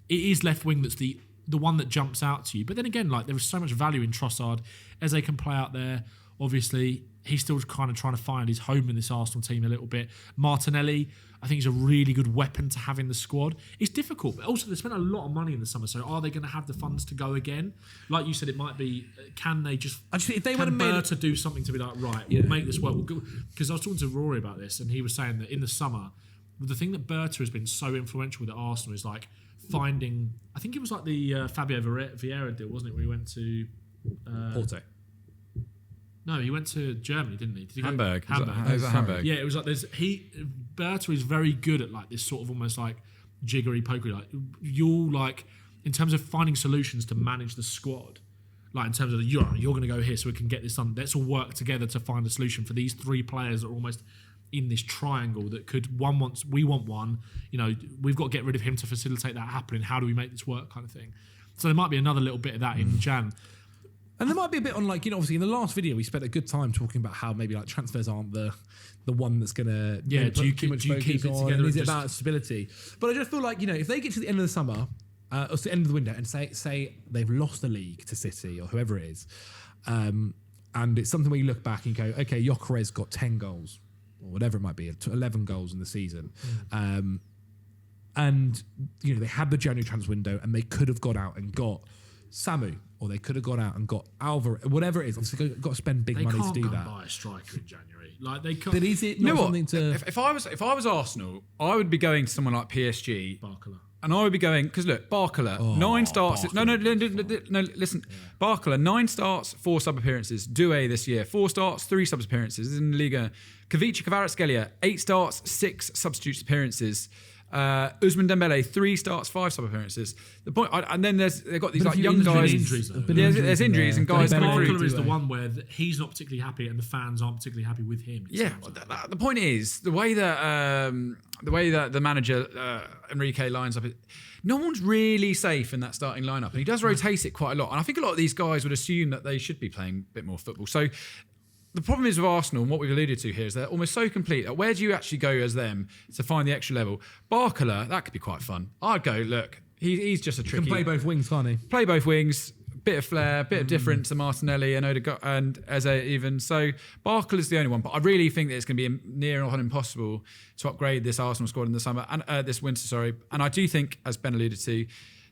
it is left wing that's the one that jumps out to you. But then again, like there is so much value in Trossard. Eze can play out there. Obviously, he's still kind of trying to find his home in this Arsenal team a little bit. Martinelli, I think he's a really good weapon to have in the squad. It's difficult, but also they spent a lot of money in the summer, so are they going to have the funds to go again? Like you said, it might be, can they just... Actually, if they can Berta do something to be like, right, we'll make this work. Because I was talking to Rory about this, and he was saying that in the summer, the thing that Berta has been so influential with at Arsenal is like finding... I think it was like the Fabio Vieira deal, wasn't it, where he went to... Porto. No, he went to Germany, didn't he? Did he Hamburg. Hamburg. Was it Hamburg? Yeah, it was like Berta is very good at like this sort of almost like jiggery pokery. Like you'll like in terms of finding solutions to manage the squad. Like in terms of you're going to go here so we can get this done. Let's all work together to find a solution for these three players that are almost in this triangle that could we want one. We've got to get rid of him to facilitate that happening. How do we make this work, kind of thing. So there might be another little bit of that in Jan. And there might be a bit on obviously in the last video we spent a good time talking about how maybe transfers aren't the one that's going to do you keep it together? Is it about stability? But I just feel if they get to the end of the summer or to the end of the window and say they've lost the league to City or whoever it is, and it's something where you look back and go, okay, Gyökeres got 10 goals or whatever it might be, 11 goals in the season. And they had the January transfer window and they could have got out and got Samu, or they could have gone out and got Alvarez, whatever it is. Obviously, got to spend big money to do that. They can't buy a striker in January. They can't. But is it not something to? If I was Arsenal, I would be going to someone like PSG. Barcola. And I would be going, because look, Barcola, 9 starts. Barcola. No, listen. Barcola, 9 starts, 4 sub appearances. Doué this year, 4 starts, 3 sub appearances in the Liga. Kavica Kvaratskhelia, 8 starts, 6 substitute appearances. Ousmane Dembele, 3 starts, 5 sub appearances. The point, and then they've got these young guys. There's injuries and guys coming through. Barcola is the one where he's not particularly happy and the fans aren't particularly happy with him. The point is the way that the manager Enrique lines up. No one's really safe in that starting lineup, and he does rotate it quite a lot. And I think a lot of these guys would assume that they should be playing a bit more football. So the problem is with Arsenal, and what we've alluded to here, is they're almost so complete that where do you actually go as them to find the extra level? Barcola, that could be quite fun. I'd go, look, he's just a tricky... He can play both wings, can't he? Play both wings, bit of flair, bit of difference to Martinelli and Odegaard and Eze even. So Barcola's the only one, but I really think that it's going to be near on impossible to upgrade this Arsenal squad in the summer, and this winter, sorry. And I do think, as Ben alluded to,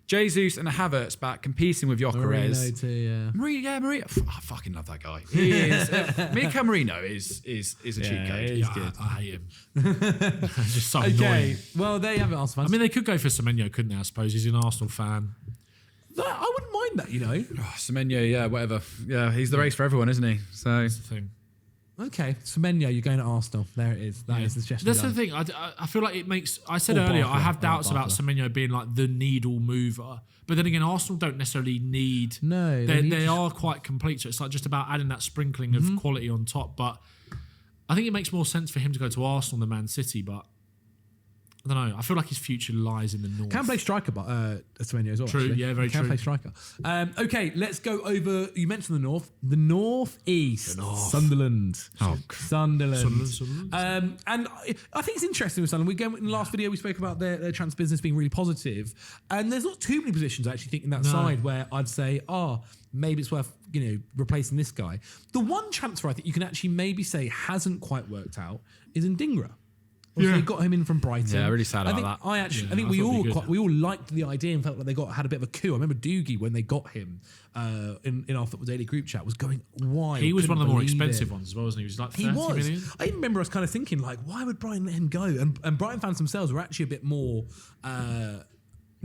Jesus and Havertz back competing with Gyökeres. Marino. I fucking love that guy. He is. Mika Marino is a cheat code. He's good. I hate him. It's just so annoying. Well, there you have it, Arsenal fans. I mean, they could go for Semenyo, couldn't they? I suppose he's an Arsenal fan. I wouldn't mind that, Semenyo, whatever. Yeah, he's the race for everyone, isn't he? So that's the thing. Okay, Semenyo, you're going to Arsenal. There it is. That is the suggestion. That's the thing. I feel like it makes... I said earlier, I have doubts about Semenyo being the needle mover. But then again, Arsenal don't necessarily need... No. They are quite complete. So it's just about adding that sprinkling of quality on top. But I think it makes more sense for him to go to Arsenal than Man City. But I don't know. I feel like his future lies in the north. Can play striker, but Semenyo as well. True, actually. yeah, very true. Can play striker. Okay, let's go over. You mentioned the north, the northeast. Sunderland. Sunderland. And I think it's interesting with Sunderland. In the last video we spoke about their transfer business being really positive, and there's not too many positions I actually think in that side where I'd say, maybe it's worth replacing this guy. The one transfer I think you can actually maybe say hasn't quite worked out is Ndingra. They got him in from Brighton. Yeah, really sad about that. I think we all liked the idea and felt like they had a bit of a coup. I remember Doogie when they got him in our Football Daily group chat was going, why? He was one of the more expensive ones as well, wasn't he? He was like 30 million. I even remember us kind of thinking why would Brighton let him go? And Brighton fans themselves were actually a bit more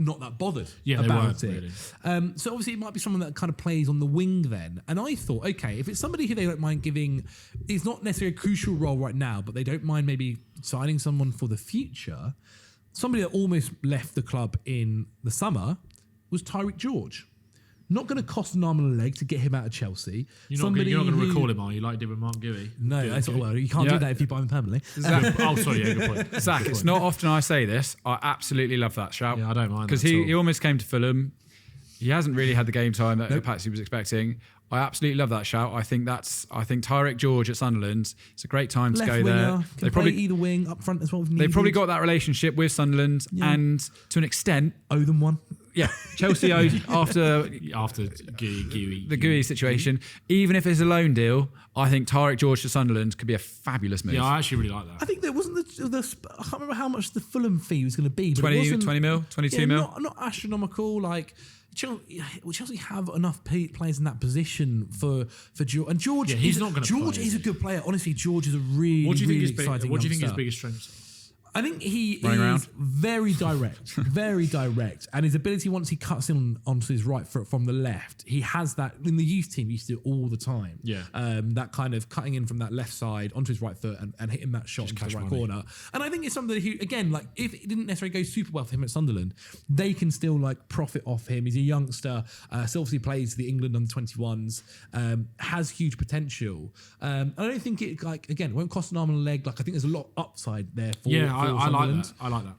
not that bothered about it. Really. So obviously it might be someone that kind of plays on the wing then. And I thought, okay, if it's somebody who they don't mind giving, it's not necessarily a crucial role right now, but they don't mind maybe signing someone for the future. Somebody that almost left the club in the summer was Tyreek George. Not going to cost an arm and a leg to get him out of Chelsea. You're not going to recall him, are you? Like you did with Mark Guehi? No, you can't do that if you buy him permanently. Good point. Zach, it's not often I say this. I absolutely love that shout. Yeah, I don't mind because he almost came to Fulham. He hasn't really had the game time that Patsy was expecting. I absolutely love that shout. I think Tyreek George at Sunderland. It's a great time to go there. They probably either wing up front as well. They probably got that relationship with Sunderland, and to an extent, owe them one. Yeah, Chelsea owed after Guehi. The Guehi situation. Even if it's a loan deal, I think Tyreek George to Sunderland could be a fabulous move. Yeah, I actually really like that. I think there wasn't I can't remember how much the Fulham fee was going to be. But 20 mil, 22 mil. Not astronomical. Chelsea have enough players in that position for George. And George, he's not going to. George is a good player. Honestly, George is a really exciting. What do you think his biggest strength? I think he Running is around. very direct, and his ability once he cuts in onto his right foot from the left, he has that in the youth team. He used to do it all the time. Yeah. That kind of cutting in from that left side onto his right foot and hitting that shot into the right corner. And I think it's something that he, again, like if it didn't necessarily go super well for him at Sunderland, they can still like profit off him. He's a youngster, still obviously plays the England under 21s, has huge potential. I don't think it it won't cost an arm and a leg. Like I think there's a lot of upside there for. Yeah, I like Sunderland. that. I like that.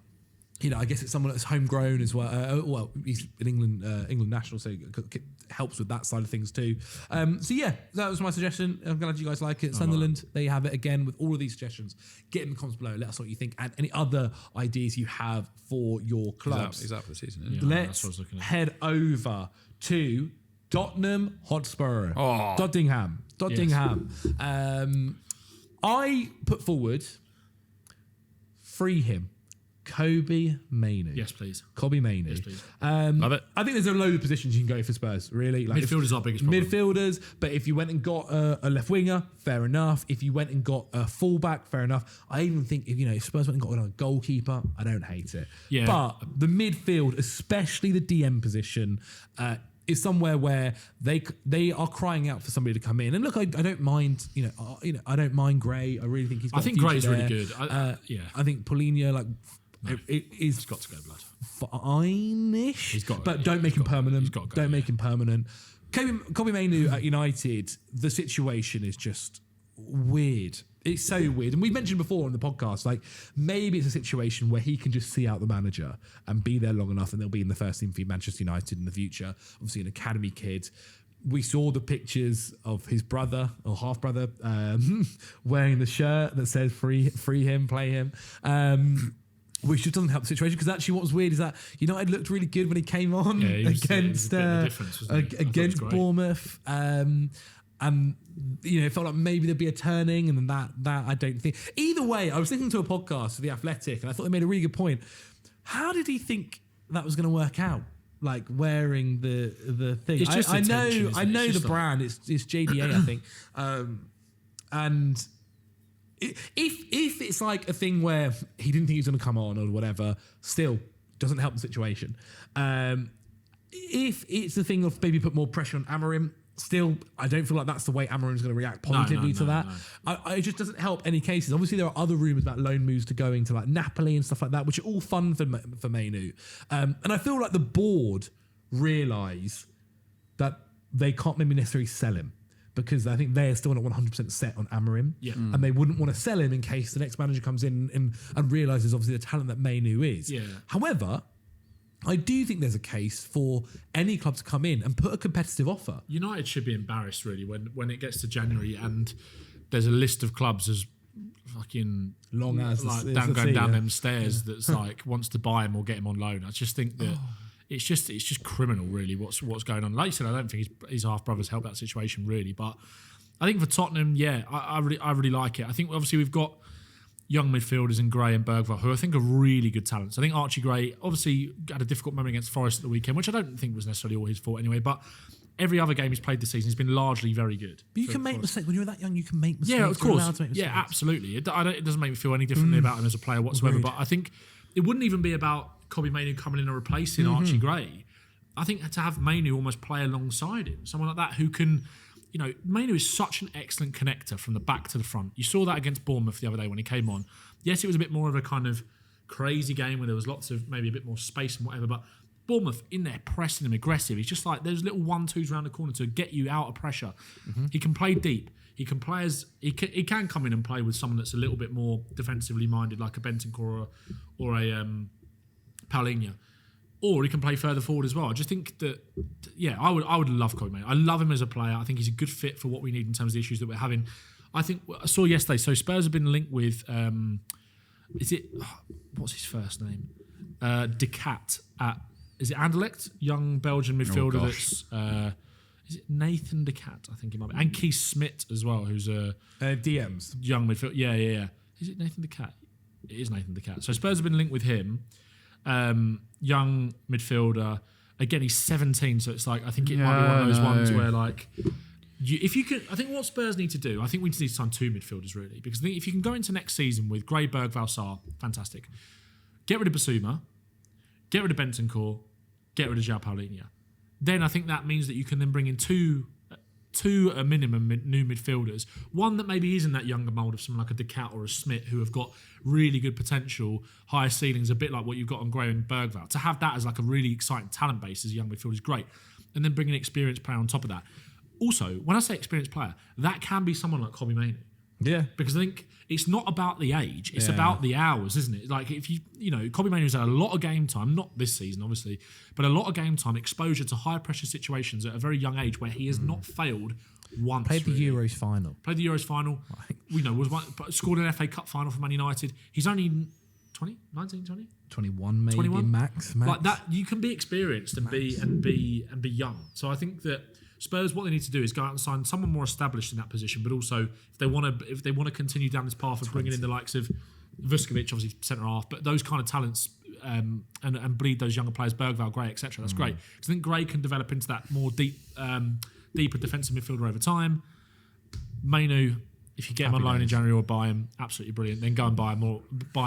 You know, I guess it's someone that's homegrown as well. Well, he's an England national, so it helps with that side of things too. So yeah, that was my suggestion. I'm glad you guys like it. Sunderland, they have it again with all of these suggestions. Get in the comments below. Let us know what you think and any other ideas you have for your clubs. Is that for the season? Isn't it? Yeah, Let's that's what I was looking at. head over to Tottenham Hotspur. Oh. Nottingham. I put forward, free him. Kobe Mainoo. Yes, please. Kobe Mainoo. Yes, please. Love it. I think there's a load of positions you can go for Spurs, really. Like Midfielders are our biggest problem. Midfielders, but if you went and got a left winger, fair enough. If you went and got a fullback, fair enough. I even think if Spurs went and got a goalkeeper, I don't hate it. Yeah. But the midfield, especially the DM position, is somewhere where they are crying out for somebody to come in. And look, I don't mind. I don't mind Gray. I really think he's. I think Gray's really good. I think Paulinho, he's got to go, blood. fine-ish, but don't make him permanent. He's got to go, Don't make him permanent. Kobe Mainoo at United, the situation is just weird. It's so weird. And we mentioned before on the podcast, like maybe it's a situation where he can just see out the manager and be there long enough and they'll be in the first team for Manchester United in the future. Obviously an academy kid. We saw the pictures of his brother or half brother wearing the shirt that says free him, play him. Which just doesn't help the situation because actually what was weird is that United looked really good when he came on against Bournemouth. And it felt like maybe there'd be a turning, and then that I don't think. Either way, I was listening to a podcast of The Athletic, and I thought they made a really good point. How did he think that was going to work out? Like wearing the thing. It's just I know it's the brand. It's JDA, I think. And if it's like a thing where he didn't think he was going to come on or whatever, still doesn't help the situation. If it's the thing of maybe put more pressure on Amorim, still, I don't feel like that's the way Amorim's going to react positively to that. No. It just doesn't help any cases. Obviously, there are other rumours about loan moves to going to like Napoli and stuff like that, which are all fun for Mainoo. And I feel like the board realise that they can't maybe necessarily sell him because I think they're still not 100% set on Amorim. Yeah. And they wouldn't want to sell him in case the next manager comes in and realises obviously the talent that Mainoo is. Yeah. However, I do think there's a case for any club to come in and put a competitive offer. United should be embarrassed really when it gets to January and there's a list of clubs as fucking long as like going down them stairs that's like wants to buy him or get him on loan. I just think that it's just criminal really what's going on. Like you said, I don't think his half brothers help that situation really, but I think for Tottenham, I really like it. I think obviously we've got young midfielders in Gray and Bergvall, who I think are really good talents. I think Archie Gray obviously had a difficult moment against Forest at the weekend, which I don't think was necessarily all his fault anyway, but every other game he's played this season has been largely very good. But you can make mistakes. When you're that young, you can make mistakes. Yeah, of course. You're allowed to make mistakes. Yeah, absolutely. It doesn't make me feel any differently about him as a player whatsoever, Agreed. but I think it wouldn't even be about Kobe Mainoo coming in and replacing Archie Gray. I think to have Mainoo almost play alongside him, someone like that who can... Mainoo is such an excellent connector from the back to the front. You saw that against Bournemouth the other day when he came on. Yes, it was a bit more of a kind of crazy game where there was lots of maybe a bit more space and whatever, but Bournemouth in there pressing him aggressive. He's just like there's little 1-2s around the corner to get you out of pressure. He can play deep. He can play he can come in and play with someone that's a little bit more defensively minded, like a Bentancur or a Paulinho. Or he can play further forward as well. I just think that, I would love Kobe Mainoo. I love him as a player. I think he's a good fit for what we need in terms of the issues that we're having. I think I saw yesterday. So Spurs have been linked with. What's his first name? Decat at. Is it Anderlecht? Young Belgian midfielder. That's. Is it Nathan Decat? I think it might be. And Keith Smith as well, who's a DMs young midfielder. Yeah. Is it Nathan Decat? It is Nathan Decat. So Spurs have been linked with him. Young midfielder. Again, he's 17, so it's like I think it might be one of those ones where like if you can, I think what Spurs need to do, I think we need to sign 2 midfielders really, because I think if you can go into next season with Gray, Bergvall, Sarr, fantastic. Get rid of Basuma, get rid of Bentancur, get rid of João Paulinho. Then I think that means that you can then bring in two a minimum new midfielders. One that maybe isn't that younger mould of someone like a Decat or a Smith, who have got really good potential, higher ceilings, a bit like what you've got on Gray and Bergvall. To have that as like a really exciting talent base as a young midfielder is great. And then bring an experienced player on top of that. Also, when I say experienced player, that can be someone like Kobbie Mainoo. Yeah. Because I think it's not about the age, it's about the hours, isn't it? Like if Kobbie Mainoo's had a lot of game time, not this season obviously, but a lot of game time, exposure to high pressure situations at a very young age where he has not failed once. Played the Euros final. Scored an FA Cup final for Man United. He's only 20, 19, 20? 21 maybe, 21? max. Like that, you can be experienced and be young. So I think that Spurs, what they need to do is go out and sign someone more established in that position, but also if they want to continue down this path of bringing in the likes of Vuskovic, obviously centre half, but those kind of talents and bleed those younger players, Bergvall, Gray, etc. That's great, because I think Gray can develop into that more deeper defensive midfielder over time. Mainoo, if you get him on loan in January or buy him, absolutely brilliant. Then go and buy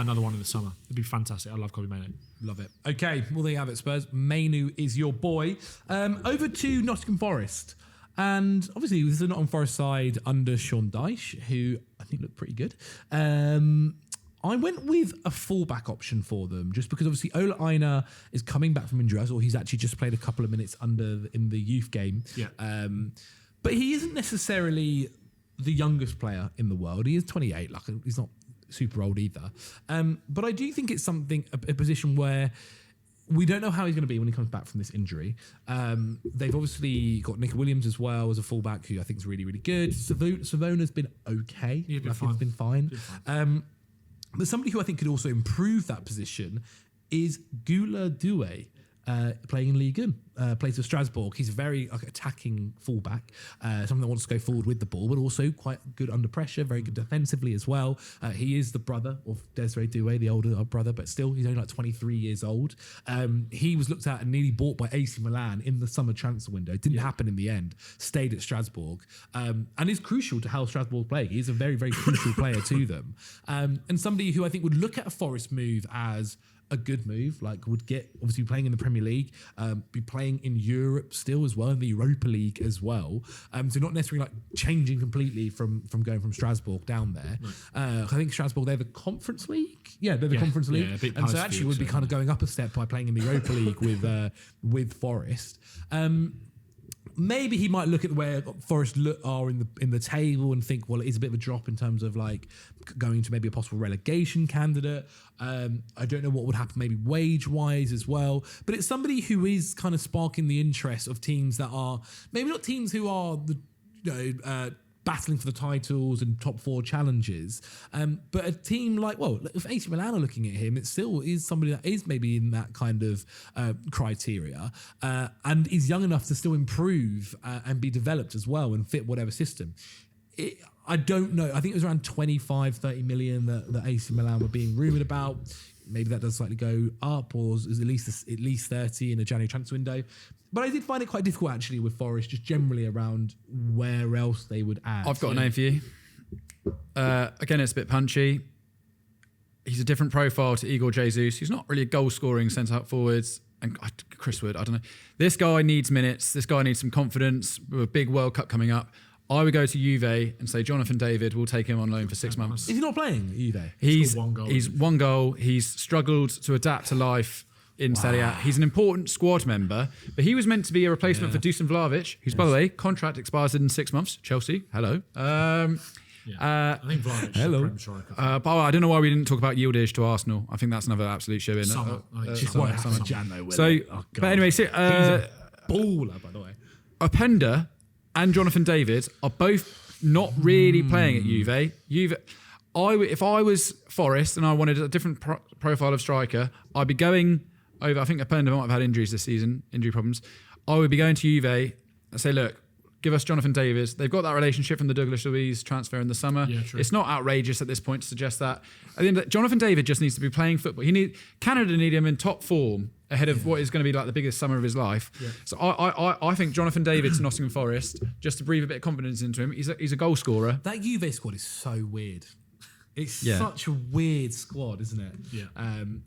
another one in the summer. It'd be fantastic. I love Kobbie Mainoo. Love it. Okay, well, there you have it, Spurs. Mainoo is your boy. Over to Nottingham Forest. And obviously, this is a Nottingham Forest side under Sean Dyche, who I think looked pretty good. I went with a fullback option for them, just because obviously Ola Aina is coming back from injury, or he's actually just played a couple of minutes in the youth game. Yeah. But he isn't necessarily the youngest player in the world. He is 28. Like, he's not super old either. But I do think it's a position where we don't know how he's going to be when he comes back from this injury. They've obviously got Nick Williams as well as a fullback, who I think is really, really good. Savona's been okay. He's been fine. But somebody who I think could also improve that position is Gula Doué. Playing in Ligue 1, plays for Strasbourg. He's a very attacking fullback, someone that wants to go forward with the ball, but also quite good under pressure, very good defensively as well. He is the brother of Desiree Doué, the older brother, but still, he's only like 23 years old. He was looked at and nearly bought by AC Milan in the summer transfer window. It didn't happen in the end. Stayed at Strasbourg, and is crucial to how Strasbourg play. He's a very, very crucial player to them, and somebody who I think would look at a Forest move as a good move, like would get obviously playing in the Premier League, be playing in Europe still as well, in the Europa League as well. So not necessarily like changing completely from going from Strasbourg down there. I think Strasbourg, they're the Conference League. Yeah, they're the Conference League, and so actually would be kind of going up a step by playing in the Europa League with Forest. Maybe he might look at where Forest are in the table and think, well, it is a bit of a drop in terms of like going to maybe a possible relegation candidate. I don't know what would happen maybe wage-wise as well. But it's somebody who is kind of sparking the interest of teams that are maybe not teams who are battling for the titles and top four challenges. But a team like, if AC Milan are looking at him, it still is somebody that is maybe in that kind of criteria and is young enough to still improve and be developed as well and fit whatever system. I don't know. I think it was around 25, 30 million that AC Milan were being rumoured about. Maybe that does slightly go up, or is at least 30 in a January transfer window. But I did find it quite difficult actually with Forest, just generally around where else they would add. I've got a name for you. Again, it's a bit punchy. He's a different profile to Igor Jesus. He's not really a goal-scoring centre-forwards. And Chris Wood, I don't know. This guy needs minutes. This guy needs some confidence with a big World Cup coming up. I would go to Juve and say Jonathan David will take him on loan for 6 months. Is he not playing Juve? He's one goal. He's one goal. He's struggled to adapt to life in Serie A. He's an important squad member, but he was meant to be a replacement for Dusan Vlahovic, whose, by the way, contract expires in 6 months. Chelsea, hello. I think Vlahovic hello. But I don't know why we didn't talk about Yildiz to Arsenal. I think that's another absolute show in. Summer. But anyway, he's a baller, by the way. Openda and Jonathan David are both not really playing at Juve. If I was Forest and I wanted a different profile of striker, I'd be going over. I think Openda might have had injuries this season, injury problems. I would be going to Juve and say, look, give us Jonathan Davis. They've got that relationship from the Douglas Luiz transfer in the summer. Yeah, true. It's not outrageous at this point to suggest that. I think that Jonathan David just needs to be playing football. Canada need him in top form ahead of what is going to be like the biggest summer of his life. Yeah. So I think Jonathan David to Nottingham Forest, just to breathe a bit of confidence into him. He's a goal scorer. That Juve squad is so weird. It's such a weird squad, isn't it? Yeah.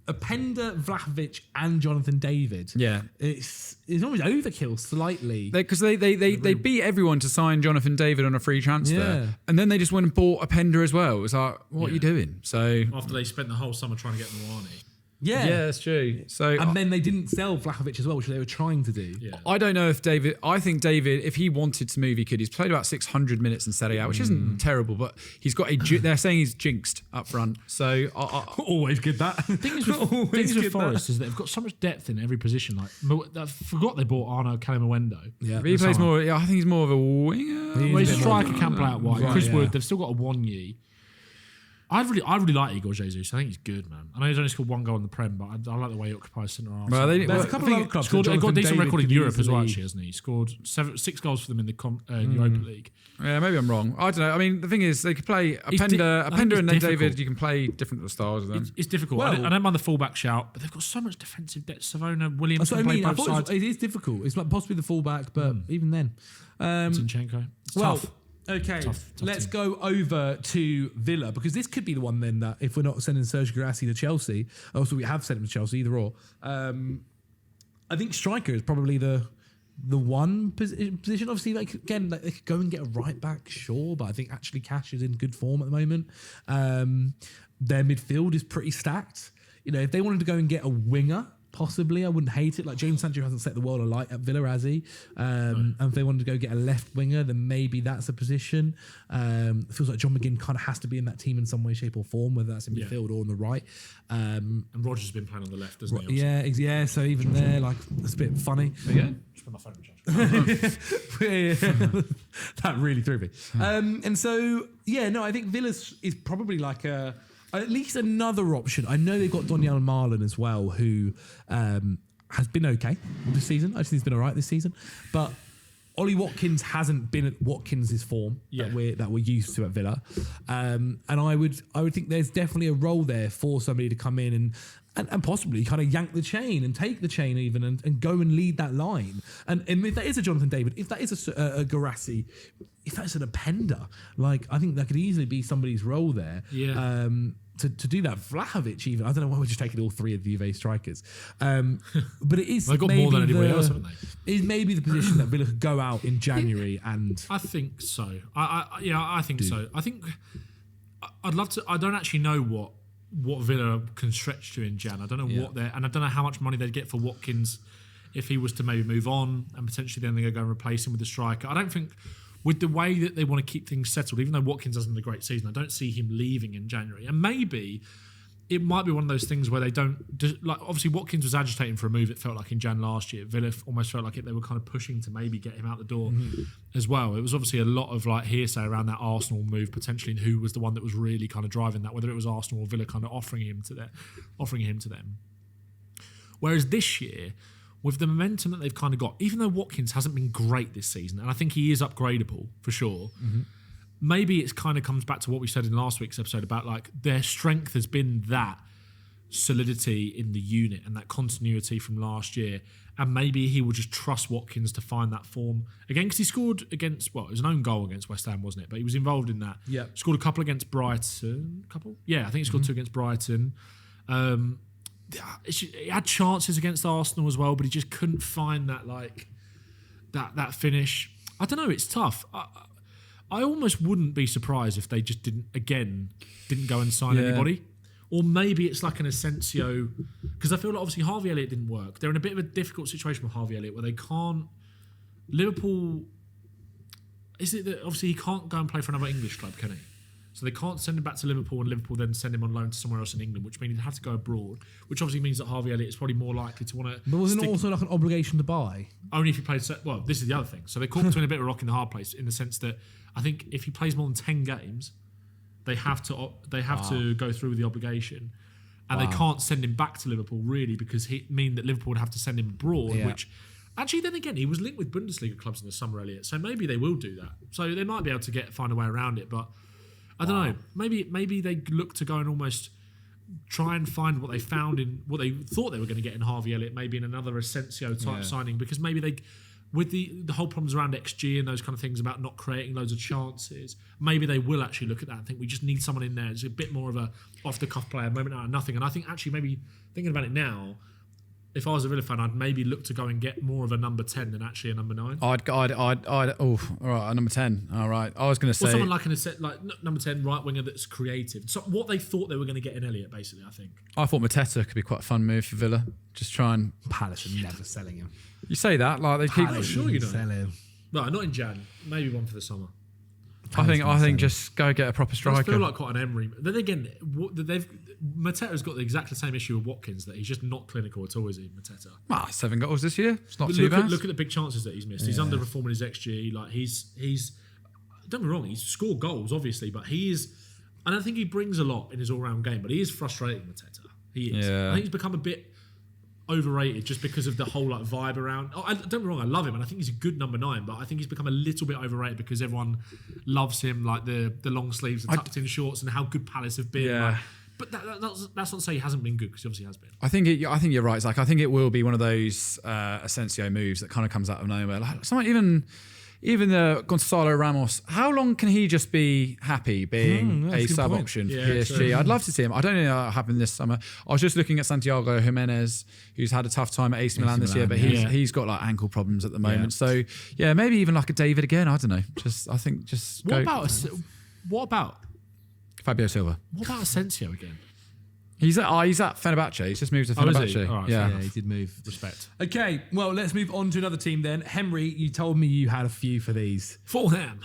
Openda, Vlahovic, and Jonathan David. Yeah. It's almost overkill slightly. Because they beat everyone to sign Jonathan David on a free transfer. Yeah. And then they just went and bought Openda as well. It was like, what are you doing? So after they spent the whole summer trying to get Moani. Yeah, that's true. So and then they didn't sell Vlahovic as well, which they were trying to do. Yeah. I don't know if David. I think David, if he wanted to move, he could. He's played about 600 minutes in Serie A, which isn't terrible, but he's got they're saying he's jinxed up front. So always good that. The thing is with Forest is that they've got so much depth in every position. Like I forgot they bought Arno Calimawendo. Yeah, he plays more. Yeah, I think he's more of a winger. He's a striker, can play out wide. Chris Wood. They've still got a Wonyi. I really like Igor Jesus. I think he's good, man. I know he's only scored one goal in the Prem, but I like the way he occupies centre half. There's a couple of other clubs. He's got a decent record in Europe as well, actually, hasn't he? He scored 6 goals for them in the Europa League. Yeah, maybe I'm wrong. I don't know. I mean, the thing is, they could play Openda and then David. You can play different styles of them. It's difficult. I don't mind the fullback shout, but they've got so much defensive depth. Savona, Williams can play both sides. It is difficult. It's like possibly the fullback, but even then. Zinchenko. It's tough. Okay, tough let's team. go over to Villa, because this could be the one then that if we're not sending Sergio Guirassy to Chelsea, also we have sent him to Chelsea, either or. I think striker is probably the one position. Obviously, they could go and get a right back, sure, but I think actually Cash is in good form at the moment. Their midfield is pretty stacked. You know, if they wanted to go and get a winger, possibly, I wouldn't hate it. Like James Sancho hasn't set the world alight at Villa, has he? And if they wanted to go get a left winger, then maybe that's a position. It feels like John McGinn kind of has to be in that team in some way, shape, or form, whether that's in midfield or on the right. And Rodgers has been playing on the left, hasn't he? Yeah. So even there, like, it's a bit funny. Again, just put my phone in charge. That really threw me. And so, I think Villa is probably like at least another option. I know they've got Daniel Marlon as well, who has been okay this season. I just think he's been all right this season. But Ollie Watkins hasn't been at Watkins' form that we're used to at Villa. And I would think there's definitely a role there for somebody to come in and possibly kind of yank the chain and take the chain even and go and lead that line. And if that is a Jonathan David, if that is a Guirassy, if that's an Openda, like, I think that could easily be somebody's role there. Yeah. To do that. Vlahovic even, I don't know why we're just taking all three of the Juve strikers. But it is they've got more than anybody else, haven't they? It is maybe the position that Villa could go out in January and... I think so. I think so. I think I'd love to... I don't actually know what Villa can stretch to in Jan. I don't know and I don't know how much money they'd get for Watkins if he was to maybe move on and potentially then they go and replace him with a striker. I don't think... With the way that they want to keep things settled, even though Watkins hasn't had a great season, I don't see him leaving in January. And maybe it might be one of those things where they don't... Like, obviously, Watkins was agitating for a move, it felt like, in Jan last year. Villa almost felt like they were kind of pushing to maybe get him out the door as well. It was obviously a lot of like hearsay around that Arsenal move, potentially, and who was the one that was really kind of driving that, whether it was Arsenal or Villa kind of offering him to them. Whereas this year... With the momentum that they've kind of got, even though Watkins hasn't been great this season, and I think he is upgradable for sure, maybe it kind of comes back to what we said in last week's episode about like their strength has been that solidity in the unit and that continuity from last year. And maybe he will just trust Watkins to find that form again, because he scored against, it was an own goal against West Ham, wasn't it? But he was involved in that. Yeah. Scored a couple against Brighton. Yeah, I think he scored 2 against Brighton. He had chances against Arsenal as well, but he just couldn't find that that finish. I don't know. It's tough. I almost wouldn't be surprised if they just didn't go and sign anybody, or maybe it's like an Asensio, because I feel like obviously Harvey Elliott didn't work. They're in a bit of a difficult situation with Harvey Elliott where they can't. Liverpool. Is it that obviously he can't go and play for another English club, can he? So they can't send him back to Liverpool and Liverpool then send him on loan to somewhere else in England, which means he'd have to go abroad, which obviously means that Harvey Elliott is probably more likely to want to... But wasn't it also like an obligation to buy? Only if he plays... Well, this is the other thing. So they're caught between a bit of a rock and a hard place in the sense that I think if he plays more than 10 games, they have to go through with the obligation. And they can't send him back to Liverpool, really, because it mean that Liverpool would have to send him abroad, which... Actually, then again, he was linked with Bundesliga clubs in the summer, Elliott, so maybe they will do that. So they might be able to find a way around it, but... I don't know. Maybe they look to go and almost try and find what they found in what they thought they were going to get in Harvey Elliott, maybe in another Asensio type signing, because maybe they, with the whole problems around XG and those kind of things about not creating loads of chances, maybe they will actually look at that and think we just need someone in there. It's a bit more of a off the cuff player, moment out of nothing. And I think actually maybe thinking about it now, if I was a Villa fan, I'd maybe look to go and get more of a number 10 than actually a number 9. All right, a number 10. All right. I was going to say... Or someone like number 10 right winger that's creative. So what they thought they were going to get in Elliott, basically, I think. I thought Mateta could be quite a fun move for Villa. Just try and... Palace are never selling him. You say that, like they keep... I'm sure you know. Sell him. No, not in Jan. Maybe one for the summer. I think just go get a proper striker. I feel like quite an Emery. Then again, Mateta's got the exact same issue with Watkins, that he's just not clinical at all, is he, Mateta? 7 goals this year. It's not too bad. Look at the big chances that he's missed. He's underperforming his XG. Like he's don't get me wrong, he's scored goals obviously, but he is. I don't think he brings a lot in his all-round game, but he is frustrating, Mateta. He is. Yeah. I think he's become a bit overrated just because of the whole like vibe around. Don't get me wrong, I love him and I think he's a good number 9, but I think he's become a little bit overrated because everyone loves him, like the long sleeves, the tucked in shorts, and how good Palace have been. Yeah. Like, but that's not to say he hasn't been good, because he obviously has been. I think you're right, Zach. I think it will be one of those Asensio moves that kind of comes out of nowhere. Like someone even Gonzalo Ramos, how long can he just be happy being a sub option for PSG? I'd love to see him. I don't know how it happened this summer. I was just looking at Santiago Jimenez, who's had a tough time at AC Milan this year, but he's got like ankle problems at the moment. So yeah, maybe even like a David again. I don't know. What about Fabio Silva? What about Asensio again? He's at Fenerbahce. He's just moved to Fenerbahce. Right, yeah, he did move. Respect. Okay, well, let's move on to another team then. Henry, you told me you had a few for these. Fulham.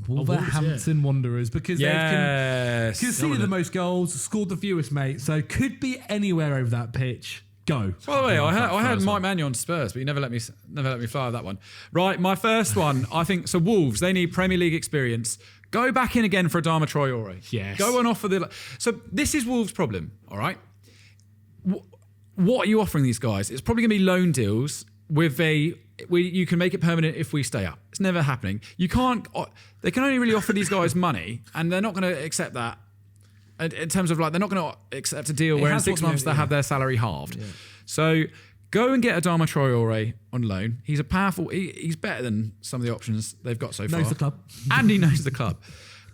Wolverhampton Wanderers, because they've conceded the most goals, scored the fewest, mate. So could be anywhere over that pitch. Go. By the way, I had Mike Maignan on Spurs, but you never let me fly with that one. Right, my first one, I think. So Wolves, they need Premier League experience. Go back in again for Adama Traore. Yes. Go on offer So this is Wolves' problem. All right. What are you offering these guys? It's probably going to be loan deals with you can make it permanent if we stay up. It's never happening. You can't. They can only really offer these guys money, and they're not going to accept that. In terms of like, they're not going to accept a deal where in 6 months they have their salary halved. Yeah. So go and get Adama Traore on loan. He's a powerful. He's better than some of the options they've got so far. Knows the club, and he knows the club.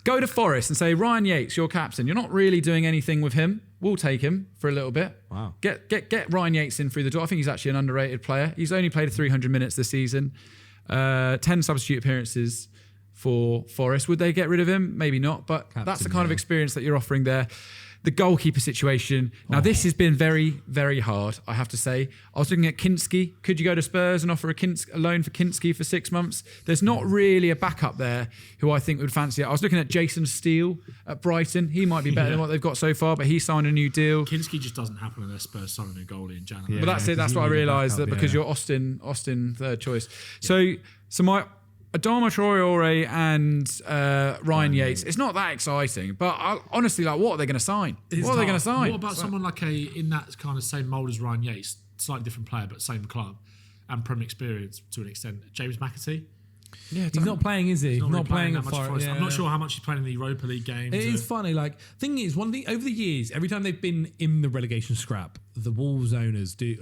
Go to Forest and say, Ryan Yates, your captain. You're not really doing anything with him. We'll take him for a little bit. Wow. Get Ryan Yates in through the door. I think he's actually an underrated player. He's only played 300 minutes this season. 10 substitute appearances for Forest. Would they get rid of him? Maybe not, but that's the kind of experience that you're offering there. The goalkeeper situation. Now, this has been very, very hard, I have to say. I was looking at Kinski. Could you go to Spurs and offer a loan for Kinski for 6 months? There's not really a backup there who I think would fancy it. I was looking at Jason Steele at Brighton. He might be better than what they've got so far, but he signed a new deal. Kinski just doesn't happen unless Spurs sign a new goalie in January. But that's it. That's what I realised, that because you're Austin third choice. Yeah. So my Adama Traore and Ryan Yates, it's not that exciting, but honestly, like, what are they going to sign? What about someone like in that kind of same mould as Ryan Yates, slightly different player, but same club and Premier experience to an extent? James McAtee? Yeah, he's not playing, is he? He's not playing at that much Forest. I'm not sure how much he's playing in the Europa League games. It is funny. Like, thing is, one thing over the years, every time they've been in the relegation scrap, the Wolves owner, he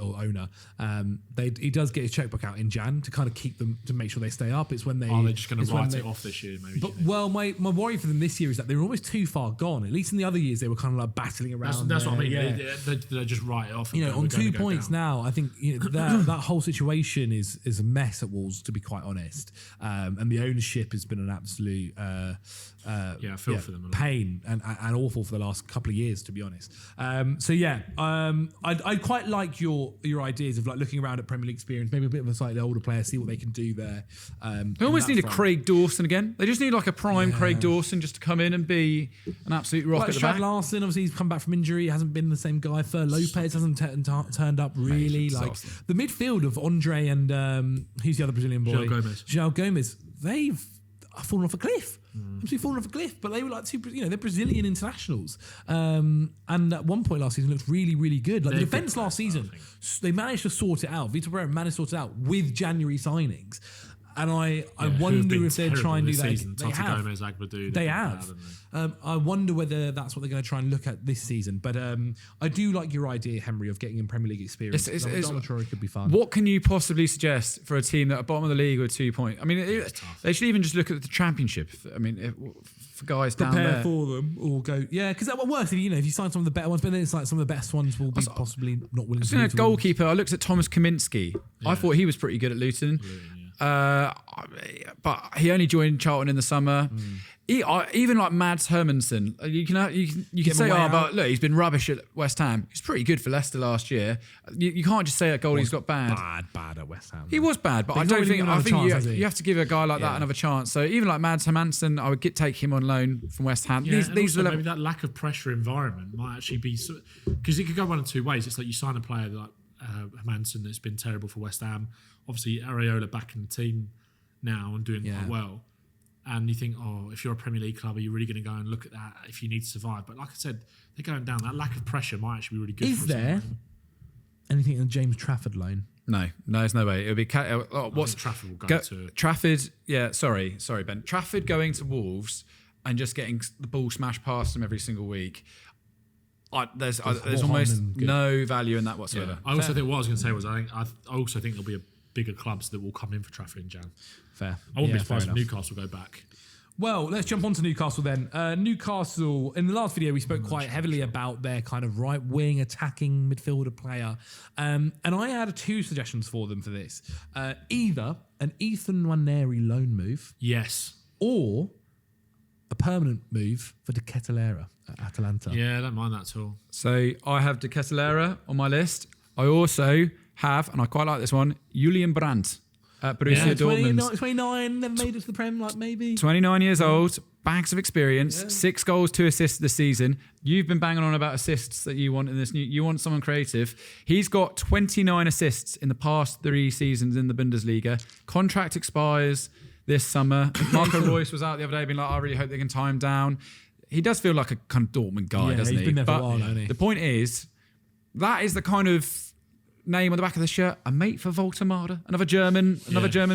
does get his checkbook out in Jan to kind of keep them, to make sure they stay up. It's when they. Are they just going to write it off this year? Maybe. But my worry for them this year is that they were almost too far gone. At least in the other years, they were kind of like battling around. That's what I mean. Yeah. They just write it off. On 2 points now, I think that whole situation is a mess at Wolves, to be quite honest. And the ownership has been an absolute I feel for them pain and awful for the last couple of years, to be honest. I quite like your ideas of like looking around at Premier League experience, maybe a bit of a slightly older player, see what they can do there. They almost need a Craig Dawson again. They just need like a prime Craig Dawson just to come in and be an absolute rock at the back. Larson, obviously, he's come back from injury. He hasn't been the same guy. Fer Lopez hasn't turned up really. Like the midfield of Andre and who's the other Brazilian boy? João Gomez. They've fallen off a cliff. Absolutely fallen off a cliff. But they were like they're Brazilian internationals. And at one point last season looked really, really good. Like the defence last season, they managed to sort it out. Vitor Pereira managed to sort it out with January signings. And I who have wonder been if they're terrible trying to do this that. season. They Toti have. Gomez, Agbadou, They they've been have. bad, haven't they? I wonder whether that's what they're going to try and look at this season. But I do like your idea, Henry, of getting in Premier League experience. Dormitory could be fun. What can you possibly suggest for a team that are bottom of the league with 2 points? I mean, they should even just look at the Championship. I mean, for guys down Prepare there. for them or go, yeah, because that would work if you sign some of the better ones, but then it's like some of the best ones will be possibly not willing to. A goalkeeper. I looked at Thomas Kaminski. I thought he was pretty good at Luton. But he only joined Charlton in the summer. Even like Mads Hermansen, you can say, but look, he's been rubbish at West Ham. He's pretty good for Leicester last year. You can't just say that goalie's got bad. Bad at West Ham. He was bad, but I don't think. I think you have to give a guy like that another chance. So even like Mads Hermansen, I would take him on loan from West Ham. Yeah, maybe that lack of pressure environment might actually be because it could go one of two ways. It's like you sign a player like Hermansen that's been terrible for West Ham. Obviously, Areola back in the team now and doing quite well. And you think, if you're a Premier League club, are you really going to go and look at that if you need to survive? But like I said, they're going down. That lack of pressure might actually be really good. Is there anything in the James Trafford loan? No, there's no way. It'll be what's Trafford will go to Trafford? Yeah, sorry, Ben. Trafford going to Wolves and just getting the ball smashed past them every single week. There's almost no value in that whatsoever. Yeah. I also think what I was going to say was I also think there'll be bigger clubs that will come in for Trafford in Jan. Fair. I wouldn't be surprised if Newcastle go back. Well, let's jump on to Newcastle then. Newcastle, in the last video, we spoke quite heavily about their kind of right-wing attacking midfielder player. And I had 2 suggestions for them for this. Either an Ethan Nwaneri loan move. Yes. Or a permanent move for De Ketelaere at Atalanta. Yeah, I don't mind that at all. So I have De Ketelaere on my list. I also have, and I quite like this one, Julian Brandt at Borussia Dortmund. 29, never made it to the Prem, like maybe. 29 years old, bags of experience, 6 goals, 2 assists this season. You've been banging on about assists that you want in this. You want someone creative. He's got 29 assists in the past 3 seasons in the Bundesliga. Contract expires this summer. Marco Reus was out the other day being like, I really hope they can tie him down. He does feel like a kind of Dortmund guy, doesn't he? He's been there for a while, hasn't he? The point is, that is the kind of name on the back of the shirt, a mate for Voltemade, another German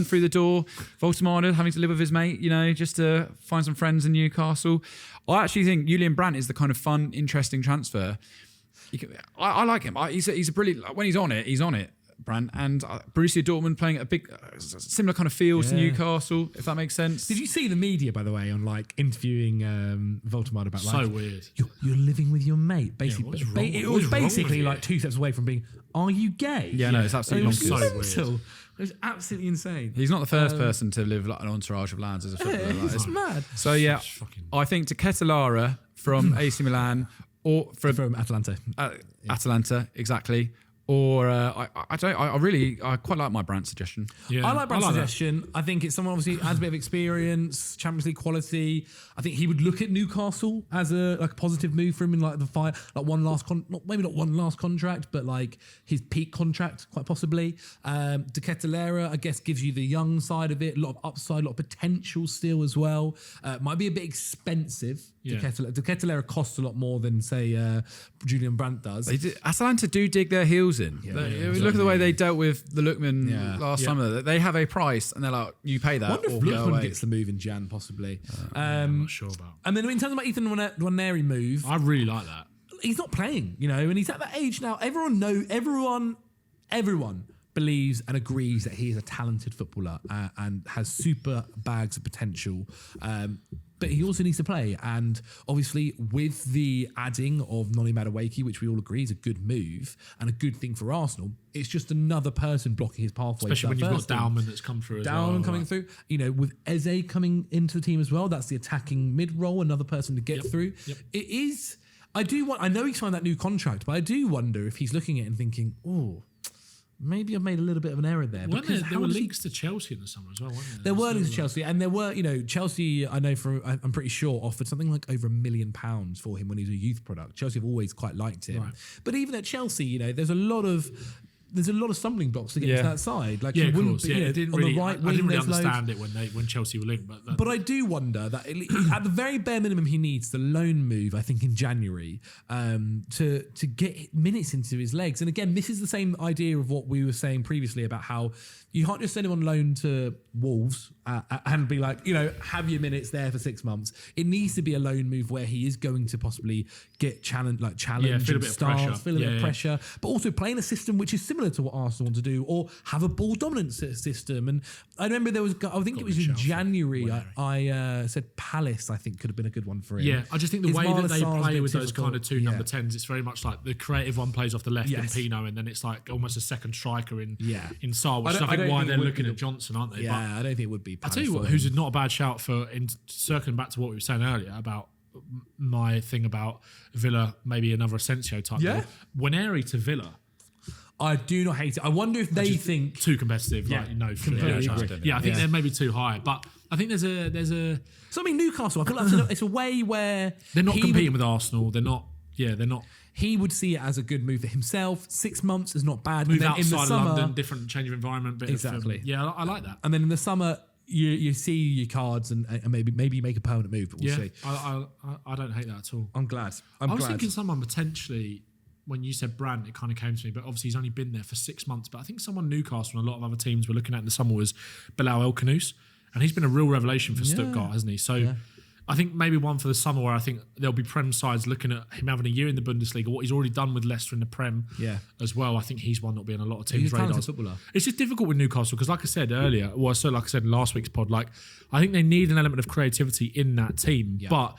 through the door. Voltemade having to live with his mate, just to find some friends in Newcastle. I actually think Julian Brandt is the kind of fun, interesting transfer. I like him. He's a brilliant. When he's on it, Brandt, and Borussia Dortmund playing a big, similar kind of feel to Newcastle, if that makes sense. Did you see the media, by the way, on interviewing Voltemade about so weird? You're living with your mate, basically. Yeah, it was basically like 2 steps away from being, are you gay? Yeah, no, it's absolutely bonkers. So weird. It was absolutely insane. He's not the first person to live like an entourage of lads as a footballer. It's mad. So yeah, I think De Ketelaere from AC Milan or from Atalanta. Atalanta, exactly. Or I quite like my Brandt suggestion. Yeah, I like Brandt's suggestion. I think it's someone obviously has a bit of experience, Champions League quality. I think he would look at Newcastle as a positive move for him in one last maybe not one last contract, but like his peak contract quite possibly. De Ketelaere, I guess, gives you the young side of it, a lot of upside, a lot of potential still as well. Might be a bit expensive. De Ketelaere costs a lot more than say Julian Brandt does. Atalanta do dig their heels in. Look at the way they dealt with the Lookman last summer. They have a price and they're like, you pay that. I wonder if Lookman gets the move in Jan, possibly. I'm not sure about. And then in terms of my Ethan Nwaneri move, I really like that. He's not playing, and he's at that age now. Everyone believes and agrees that he is a talented footballer and has super bags of potential. But he also needs to play. And obviously, with the adding of Noni Madueke, which we all agree is a good move and a good thing for Arsenal, it's just another person blocking his pathway. Especially when you've got Dowman that's come through as well. Dowman coming through. With Eze coming into the team as well, that's the attacking mid-role, another person to get through. Yep. It is... I know he signed that new contract, but I do wonder if he's looking at it and thinking, maybe I've made a little bit of an error there. There were links to Chelsea in the summer as well, weren't there? There were links to Chelsea, and there were, Chelsea, I know I'm pretty sure, offered something like over £1 million for him when he was a youth product. Chelsea have always quite liked him. Right. But even at Chelsea, there's a lot of there's a lot of stumbling blocks to get to that side. Like, yeah, you of wouldn't course. be, Yeah, you know, it didn't on really. the right I wing, didn't really there's loads. understand it when Chelsea were linked, but I do wonder that at the very bare minimum, he needs the loan move, I think, in January to get minutes into his legs. And again, this is the same idea of what we were saying previously about how you can't just send him on loan to Wolves and be like, you know, have your minutes there for 6 months. It needs to be a loan move where he is going to possibly get challenge feel a bit of pressure. feel a bit of pressure, but also play in a system which is similar to what Arsenal want to do, or have a ball dominant system. And I remember I think it was in January, I said Palace, I think, could have been a good one for him. Yeah, I just think the way that they Sarr's play bit with those typical. kind of two number 10s, it's very much like the creative one plays off the left in Pino, and then it's like almost a second striker in Sarr, which is I think why they're looking at Johnson, aren't they? Yeah, I don't think it would be Palace. I'll tell you what, who's not a bad shout for, in circling back to what we were saying earlier about my thing about Villa, maybe another Asensio type. Yeah. Waneri to Villa. I do not hate it. I wonder if they think too competitive. Yeah, like, no, completely agree. I think they're maybe too high, but I think there's a. So I mean, Newcastle, I feel like it's a way where they're not competing with Arsenal. They're not. Yeah, they're not. He would see it as a good move for himself. 6 months is not bad. Move and then outside in the summer, of London, different change of environment. Exactly. I like that. And then in the summer, you see your cards and maybe make a permanent move. But we'll see. I don't hate that at all. I'm glad. I was thinking someone potentially. When you said Brandt, it kind of came to me, but obviously he's only been there for 6 months. But I think someone Newcastle and a lot of other teams were looking at in the summer was Bilal El Khanous, and he's been a real revelation for Stuttgart, hasn't he? So I think maybe one for the summer where I think there'll be Prem sides looking at him having a year in the Bundesliga, what he's already done with Leicester in the Prem as well. I think he's one that'll be on a lot of teams' radars. It's just difficult with Newcastle because, like I said earlier, like I said in last week's pod, like I think they need an element of creativity in that team, but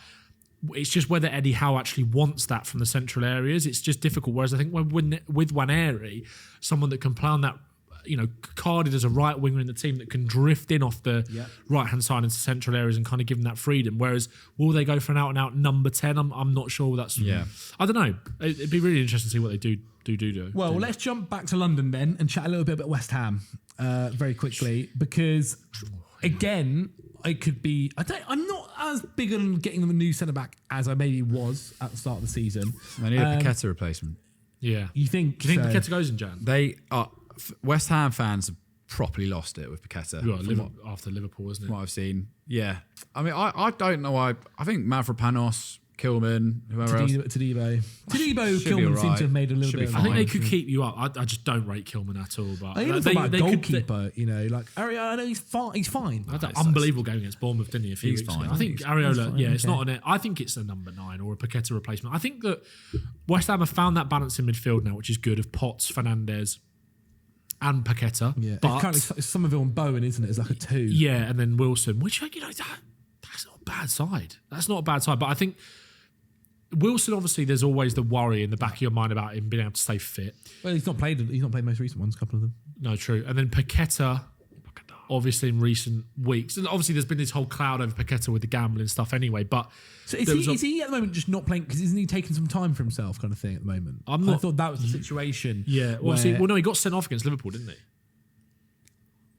it's just whether Eddie Howe actually wants that from the central areas. It's just difficult. Whereas I think with Waneri, someone that can play on that, you know, carded as a right winger in the team that can drift in off the right hand side into central areas and kind of give them that freedom. Whereas will they go for an out and out number 10? I'm not sure. That's I don't know. It'd be really interesting to see what they do. Well, let's jump back to London then and chat a little bit about West Ham very quickly because again. It could be. I'm not as big on getting them a new centre back as I maybe was at the start of the season. They need a Paqueta replacement. Yeah, you think? Do you think Paqueta goes in Jan? They are. West Ham fans have properly lost it with Paqueta. After Liverpool, isn't it? From what I've seen, yeah. I mean, I don't know. I think Mavropanos, Kilman, whoever else. Tadibo, Kilman seem to have made a little bit. I think they could keep you up. I just don't rate Kilman at all. But they goalkeeper, you know, like I know he's fine. Had that unbelievable game against Bournemouth, didn't he? A few weeks ago. I think Areola. It's not an. I think it's a number 9 or a Paqueta replacement. I think that West Ham have found that balance in midfield now, which is good. Of Potts, Fernandes, and Paqueta. Yeah, but currently it's Somerville and Bowen, isn't it? It's like a 2. Yeah, and then Wilson, which that's not a bad side. That's not a bad side, but I think. Wilson, obviously, there's always the worry in the back of your mind about him being able to stay fit. Well, he's not played most recent ones, a couple of them. No, true. And then Paqueta, obviously in recent weeks, and obviously there's been this whole cloud over Paqueta with the gambling stuff anyway. But so is he at the moment just not playing because isn't he taking some time for himself, kind of thing at the moment? I thought that was the situation. Yeah. Well, no, he got sent off against Liverpool, didn't he?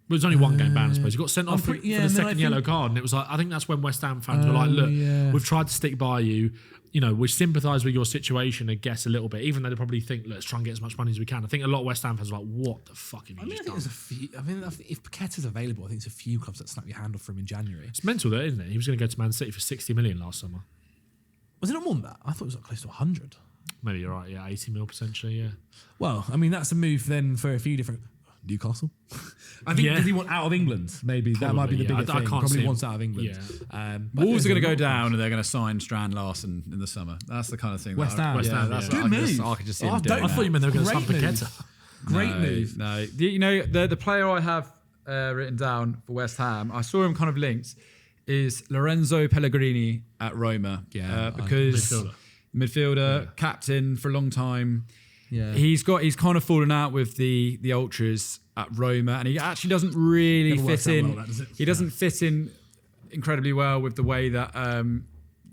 But it was only one game ban, I suppose. He got sent off for the second yellow card, and it was like I think that's when West Ham fans were like, "Look, we've tried to stick by you. You know, we sympathise with your situation and guess a little bit, even though they probably think, let's try and get as much money as we can." I think a lot of West Ham fans are like, "What the fuck have you just done?" If Paqueta's available, I think there's a few clubs that snap your hand off for him in January. It's mental, though, isn't it? He was going to go to Man City for 60 million last summer. Was it not more than that? I thought it was like close to 100. Maybe you're right. Yeah, 80 mil potentially. Yeah. Well, I mean, that's a move then for a few different. Newcastle. I think does he want out of England? Maybe that might be the bigger thing. Probably wants out of England. Yeah. Wolves are going to go down and they're going to sign Strand Larson in the summer. That's the kind of thing. West Ham. That's Good move. I could just see him doing I thought you meant they were going to sign Paqueta. Great move. No, you know the player I have written down for West Ham. I saw him kind of linked. Is Lorenzo Pellegrini at Roma? Yeah, because midfielder, captain for a long time. Yeah. He's kind of fallen out with the ultras at Roma, and he actually doesn't really fit in. He doesn't fit in incredibly well with the way that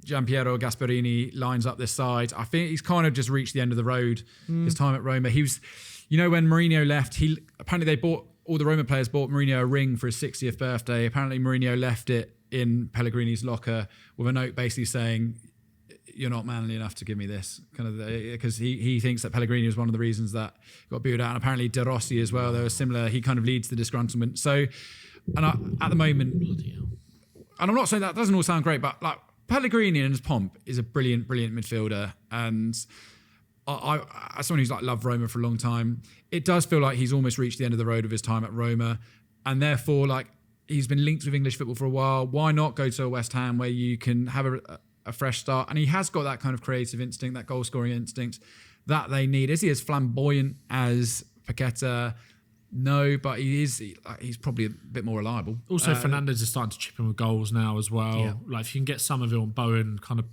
Gianpiero Gasperini lines up this side. I think he's kind of just reached the end of the road. His time at Roma, he was, you know, when Mourinho left, apparently all the Roma players bought Mourinho a ring for his 60th birthday. Apparently Mourinho left it in Pellegrini's locker with a note basically saying, you're not manly enough to give me this kind of, because he thinks that Pellegrini was one of the reasons that got booed out, and apparently De Rossi as well. They were similar. He kind of leads the disgruntlement. So, at the moment, and I'm not saying that doesn't all sound great, but like Pellegrini in his pomp is a brilliant midfielder, and I as someone who's like loved Roma for a long time, it does feel like he's almost reached the end of the road of his time at Roma, and therefore like he's been linked with English football for a while. Why not go to a West Ham where you can have a fresh start? And he has got that kind of creative instinct, that goal scoring instinct that they need. Is he as flamboyant as Paqueta? No, but he's probably a bit more reliable. Also, Fernandes is starting to chip in with goals now as well. Yeah. Like if you can get Somerville and Bowen kind of,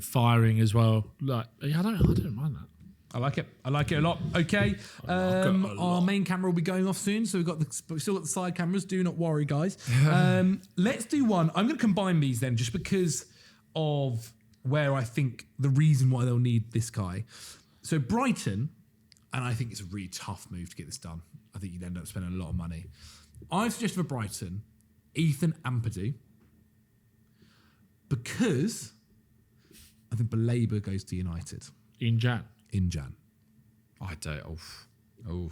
firing as well. Like I don't mind that. I like it a lot. Okay, our main camera will be going off soon, so we've still got the side cameras. Do not worry, guys. Let's do one. I'm going to combine these then, just because of where I think the reason why they'll need this guy. So Brighton, and I think it's a really tough move to get this done. I think you'd end up spending a lot of money. I've suggested for Brighton, Ethan Ampadu, because I think Baleba goes to United In Jan. in Jan. I don't. Oh.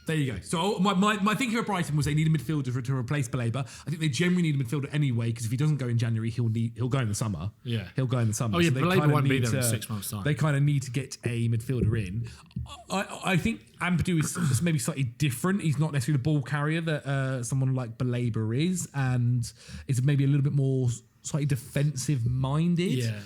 There you go. So my thinking of Brighton was they need a midfielder to replace Baleba. I think they generally need a midfielder anyway, because if he doesn't go in January, he'll go in the summer. Yeah. He'll go in the summer. Oh yeah, So they Baleba kinda won't be need there in to- 6 months' time. They kind of need to get a midfielder in. I think Ampadu is maybe slightly different. He's not necessarily the ball carrier that someone like Baleba is, and is maybe a little bit more slightly defensive minded. Yeah.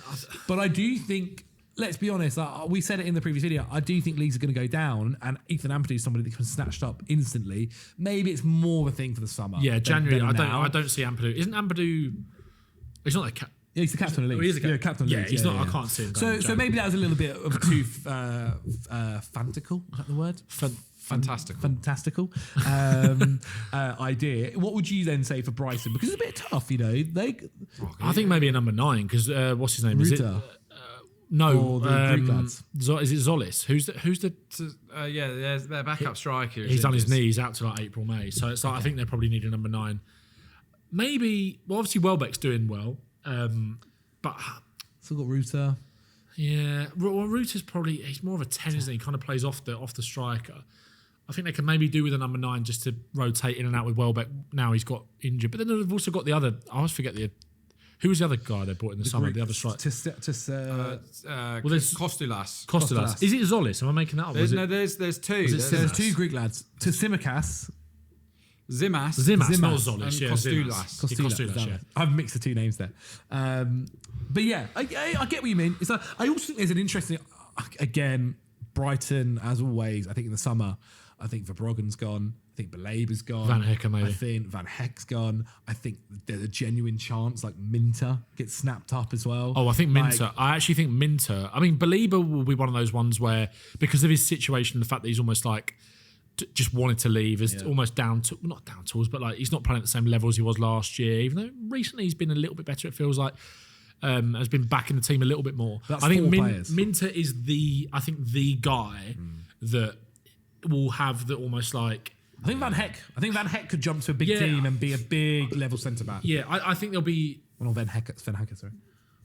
But I do think, let's be honest, we said it in the previous video, I do think Leeds are going to go down, and Ethan Ampadu is somebody that can be snatched up instantly. Maybe it's more of a thing for the summer. Yeah, January. than now. I don't see Ampadu. Isn't Ampadu? He's not a Yeah, he's the captain of Leeds. he is a Yeah, captain of Yeah, Leeds. he's not. I can't see him. going in So January. maybe that was a little bit of too fantastical. Is that the word? Fantastical. Idea. What would you then say for Brighton? Because it's a bit tough, I think maybe a number 9 because what's his name? Is it? Ruta. No, Or the Greek lads. Is it Zolis? Who's the? There's their backup striker. He's done his knee. He's out to like April, May. So it's like I think they probably need a number 9. Maybe. Well, obviously Welbeck's doing well, but Still got Ruta. yeah, well, Ruta's probably he's more of a 10, isn't he? He kind of plays off the striker. I think they can maybe do with a number 9 just to rotate in and out with Welbeck. Now he's got injured, but then they've also got the other. I always forget who was the other guy they bought in the summer? The other striker. There's Kostulas. Costellas. Is it Zolis? Am I making that up? There's two. There's two Greek lads. Tsimikas. Zimas, Zimas, not and Zolis. Yeah, Kostulas. Kostulas, yeah. I've mixed the two names there. But yeah, I get what you mean. It's like, I also think there's an interesting, again, Brighton, as always, I think in the summer, I think Verbruggen's gone. I think Baleba's gone. Van Hecker, maybe. I think Van Heck's gone. I think there's a genuine chance like Minter gets snapped up as well. Oh, I think Minter. I actually think Minter. I mean, Baleba will be one of those ones where, because of his situation, the fact that he's almost like just wanted to leave, is almost not down tools, but like he's not playing at the same level as he was last year. Even though recently he's been a little bit better, it feels like. Has been back in the team a little bit more. That's I think 4 players. Minter is the guy that will have the almost like. I think Van Heck could jump to a big team and be a big level centre back. Yeah, I think there'll be. Well, Van Hecker, sorry.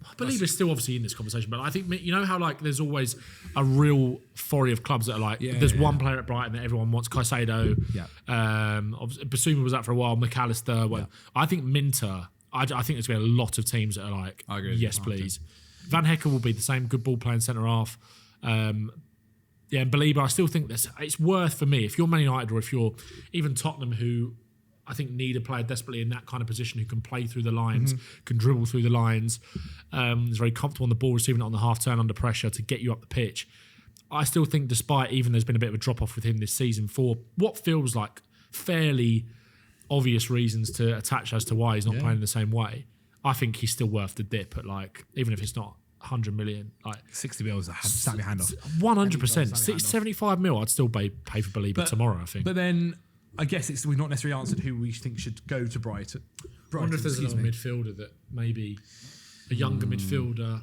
I believe it's still obviously in this conversation, but I think, you know how like there's always a real foray of clubs that are like, there's one player at Brighton that everyone wants, Caicedo. Yeah. Basuma was out for a while, McAllister. Well, I think Minter. I think there's going to be a lot of teams that are like, yes, please. Van Hecker will be the same, good ball playing centre half. And Baleba, I still think it's worth for me, if you're Man United or if you're even Tottenham, who I think need a player desperately in that kind of position who can play through the lines, can dribble through the lines, is very comfortable on the ball, receiving it on the half turn under pressure to get you up the pitch. I still think, despite even there's been a bit of a drop off with him this season for what feels like fairly obvious reasons to attach as to why he's not playing the same way, I think he's still worth the dip at like, even if it's not 100 million, like 60 mil is a snap your hand off. 100%. 75 mil, I'd still pay for Baleba tomorrow, I think. But then I guess we've not necessarily answered who we think should go to Brighton. I wonder if there's another midfielder that maybe a younger midfielder.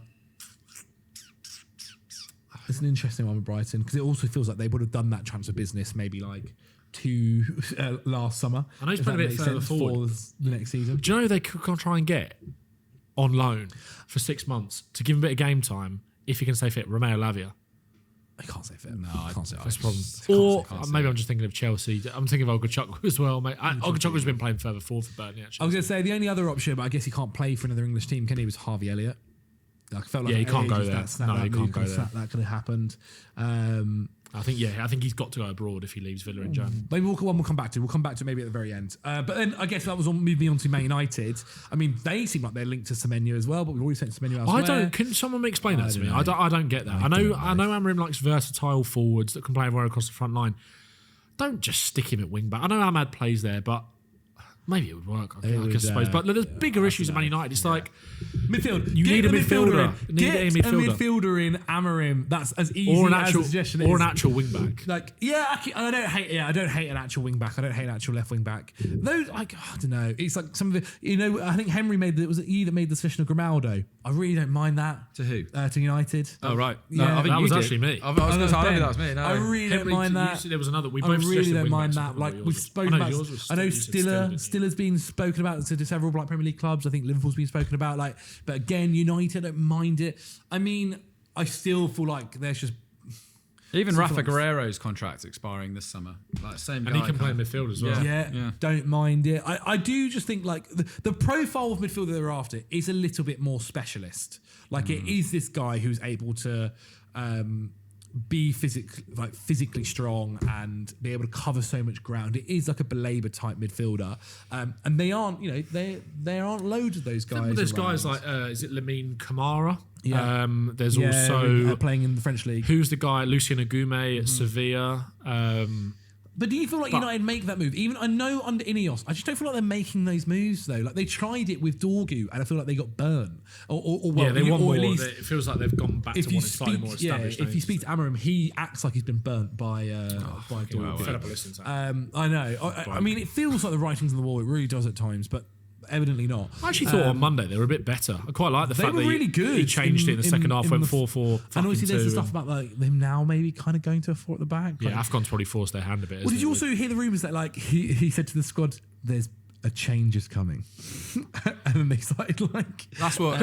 It's an interesting one with Brighton, because it also feels like they would have done that transfer business maybe like last summer. I know he's playing a bit further forward for the next season. Do you know who they could try and get? on loan for 6 months to give him a bit of game time if he can stay fit. Romeo Lavia. I can't say fit. No, I can't say That's a problem. Or Maybe I'm just thinking of Chelsea. I'm thinking of Ogachukwu as well, mate. Ogachukwu been playing further forward for Burnley, actually. I was going to say the only other option, but I guess he can't play for another English team, can he? Was Harvey Elliott. Like, I felt like he can't go there. He can't go there. That could have happened. I think he's got to go abroad if he leaves Villa in January. Maybe we'll come back to. We'll come back to maybe at the very end. But then I guess that was moving on to Man United. I mean, they seem like they're linked to Semenyo as well, but we've already sent Semenyo elsewhere. Can someone explain that to me? I don't get that. I know Amorim likes versatile forwards that can play everywhere across the front line. Don't just stick him at wing back. I know Ahmad plays there, but maybe it would work, I suppose. But there's bigger issues at Man United. It's like midfield. You need a midfielder. Get a midfielder in Amorim. That's as easy as a suggestion is. Or an actual wing back. Like, I don't hate an actual wing back. I don't hate an actual left wing back. Those, like, I don't know. It's like some of the, I think Henry was it you that made the suggestion of Grimaldo? I really don't mind that. To who? To United. Oh, right. No, I think that was actually me. I was going to say, I don't think that was me. No. I really don't mind that. There was another. I really don't mind that. Like, we've spoken about. I know Stiller's been spoken about to several like Premier League clubs. I think Liverpool's been spoken about. Like, but again, United, I don't mind it. I mean, I still feel like there's just even Rafa Guerreiro's contract's expiring this summer. Like, same guy. And he can play midfield as well. Yeah, don't mind it. I do just think like the profile of midfielder they're after is a little bit more specialist. Like it is this guy who's able to be physically strong and be able to cover so much ground. It is like a Baleba type midfielder, and they aren't. There aren't loads of those guys. There's guys like is it Lamine Camara? Yeah. There's also playing in the French league. Who's the guy? Lucien Agume at Sevilla. But do you feel like United make that move? Even I know under Ineos, I just don't feel like they're making those moves though. Like they tried it with Dorgu, and I feel like they got burned. They want more. It feels like they've gone back to one slightly more established. If you speak to Amorim, he acts like he's been burnt by Dorgu. Fed up of listening to that. I know. I mean, it feels like the writing's on the wall. It really does at times, but evidently not. I actually thought on Monday they were a bit better. I quite like the fact that really good. He changed it in the second half, went 4-4. And obviously there's the stuff about like them now maybe kind of going to a 4 at the back. Yeah, AFCON's probably forced their hand a bit. Well, did you also hear the rumours that like he said to the squad, "There's a change is coming," and then they started like that's what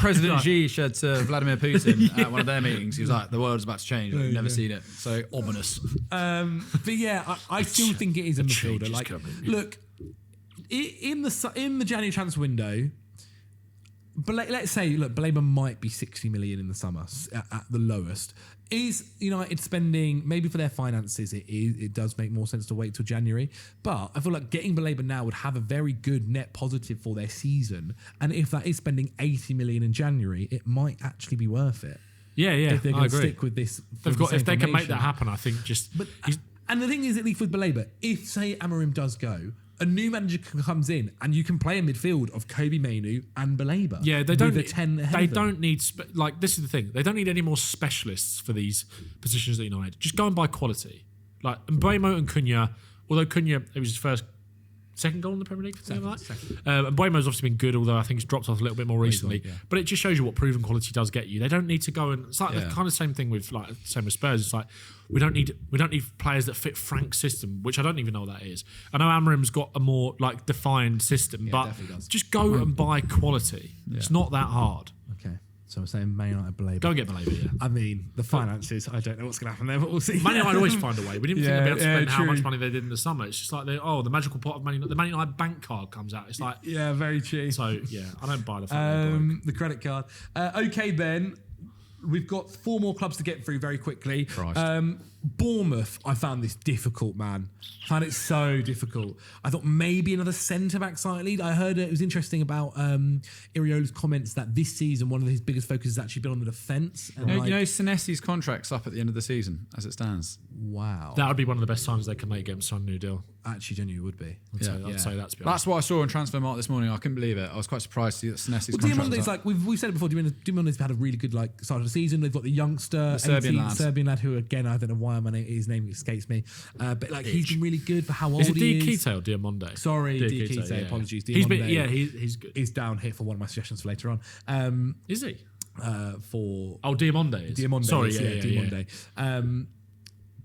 President Xi said to Vladimir Putin at one of their meetings. He was like, "The world's about to change. We've never seen it." So ominous. But yeah, I still think it is a midfielder. Like, look. In the January transfer window, but let's say, look, Baleba might be 60 million in the summer at the lowest. Is United spending, maybe for their finances, it does make more sense to wait till January. But I feel like getting Baleba now would have a very good net positive for their season. And if that is spending 80 million in January, it might actually be worth it. Yeah, if they're going to stick with this. If they can make that happen, I think and the thing is, at least with Baleba, if say Amorim does go, a new manager comes in and you can play a midfield of Kobe Mainoo and Baleba. Yeah, they don't need this is the thing. They don't need any more specialists for these positions at United. Just go and buy quality. Like Mbeumo and Cunha, although Cunha, it was his second goal in the Premier League. Second. And Mbeumo's obviously been good, although I think he's dropped off a little bit more recently. But it just shows you what proven quality does get you. They don't need to go and it's like the kind of same thing with Spurs. It's like we don't need players that fit Frank's system, which I don't even know what that is. I know Amorim's got a more like defined system, but just go and buy quality. Yeah. It's not that hard. Okay. So I'm saying Man United Baleba. Go get Baleba, yeah. I mean, the finances, I don't know what's going to happen there, but we'll see. Man United always find a way. We didn't think they'd be able to spend how much money they did in the summer. It's just like, the magical pot of Man United. The Man United bank card comes out. It's like... Yeah, very cheap. So, yeah, I don't buy the the credit card. Okay, Ben. We've got 4 more clubs to get through very quickly. Bournemouth, I found this difficult, man. I found it so difficult. I thought maybe another centre-back side lead. I heard it was interesting about Iriola's comments that this season, one of his biggest focuses has actually been on the defence. You know Senesi's contract's up at the end of the season, as it stands. Wow. That would be one of the best times they can make him sign a new deal. Actually, genuinely would be. I'd say that's what I saw on Transfermarkt this morning. I couldn't believe it. I was quite surprised to see that Senesi's contract was up. Like we've said it before. Diamonde's had a really good start of the season. They've got the youngster, the Serbian lad, who again I don't know why his name escapes me. But like he's been really good for how old he is. Diakite or Diamonde? Sorry, Diakite. Apologies. He's good. He's down here for one of my suggestions for later on. Is he? For Diamonde is. Diamonde. Sorry, Diamonde.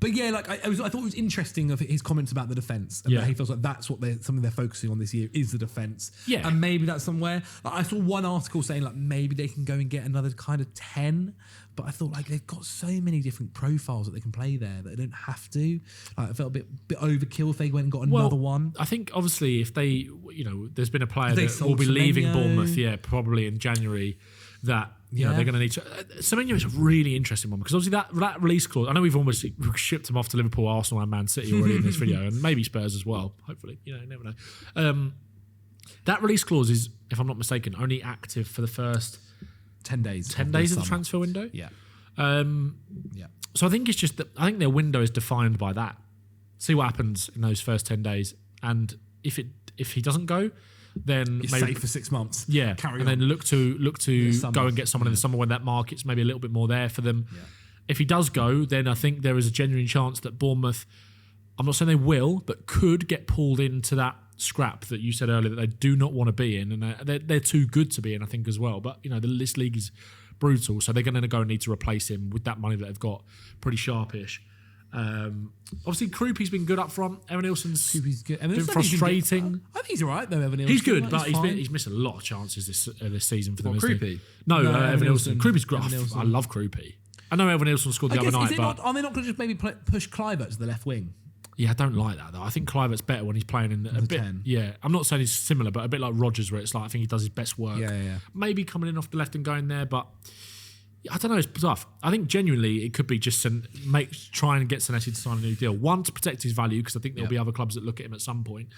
But yeah, like I thought it was interesting of his comments about the defence, and that he feels like that's what something they're focusing on this year is the defence. Yeah, and maybe that's somewhere. Like, I saw one article saying like maybe they can go and get another kind of 10, but I thought like they've got so many different profiles that they can play there that they don't have to. I felt a bit overkill if they went and got another one. I think obviously if they, there's been a player that will be leaving Bournemouth, probably in January. That they're going to need to. Semenyo is a really interesting one because obviously that release clause. I know we've almost shipped him off to Liverpool, Arsenal, and Man City already in this video, and maybe Spurs as well. Hopefully, you never know. That release clause is, if I'm not mistaken, only active for the first 10 days. 10 days of the transfer window. Yeah. So I think it's just that I think their window is defined by that. See what happens in those first 10 days, and if he doesn't go, then you're maybe safe for 6 months. Yeah, carry and on. then look to go and get someone in the summer when that market's maybe a little bit more there for them. Yeah. If he does go, then I think there is a genuine chance that Bournemouth, I'm not saying they will, but could get pulled into that scrap that you said earlier that they do not want to be in, and they're too good to be in, I think, as well. But this league is brutal, so they're going to go and need to replace him with that money that they've got, pretty sharpish. Obviously, Krupi's been good up front. Evan Nilsson's been frustrating. I think he's all right though. Evan Nilsson, he's good, but he's missed a lot of chances this season for them. Krupi? No, Evan Nilsson. Krupi's great. I love Krupi. I know Evan Nilsson scored the other night, but are they not going to just maybe push Kluivert to the left wing? Yeah, I don't like that though. I think Kluivert's better when he's playing in a bit. 10. Yeah, I'm not saying he's similar, but a bit like Rodgers, where it's like I think he does his best work. Yeah. Maybe coming in off the left and going there, but. I don't know, it's tough. I think genuinely it could be just try and get Zanetti to sign a new deal. One, to protect his value, because I think there'll be other clubs that look at him at some point.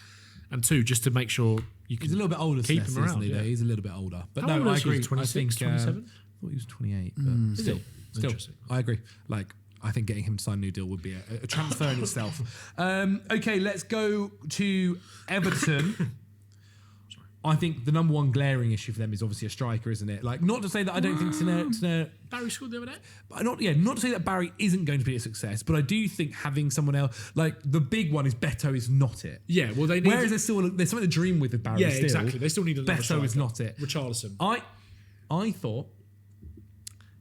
And two, just to make sure you can he's a little bit older, keep him around. Isn't he? He's a little bit older. But how no, I agree. 26, 27? I thought he was 28. But still, interesting. I agree. Like, I think getting him to sign a new deal would be a transfer in itself. Okay, let's go to Everton. I think the number one glaring issue for them is obviously a striker, isn't it? Like, not to say that I don't think Barry scored the other day. But not to say that Barry isn't going to be a success, but I do think having someone else, like the big one is Beto is not it. Yeah, well they need. Whereas there's something to dream with Barry. Yeah, still. exactly. They still need another Beto striker. is not it. Richarlison. I thought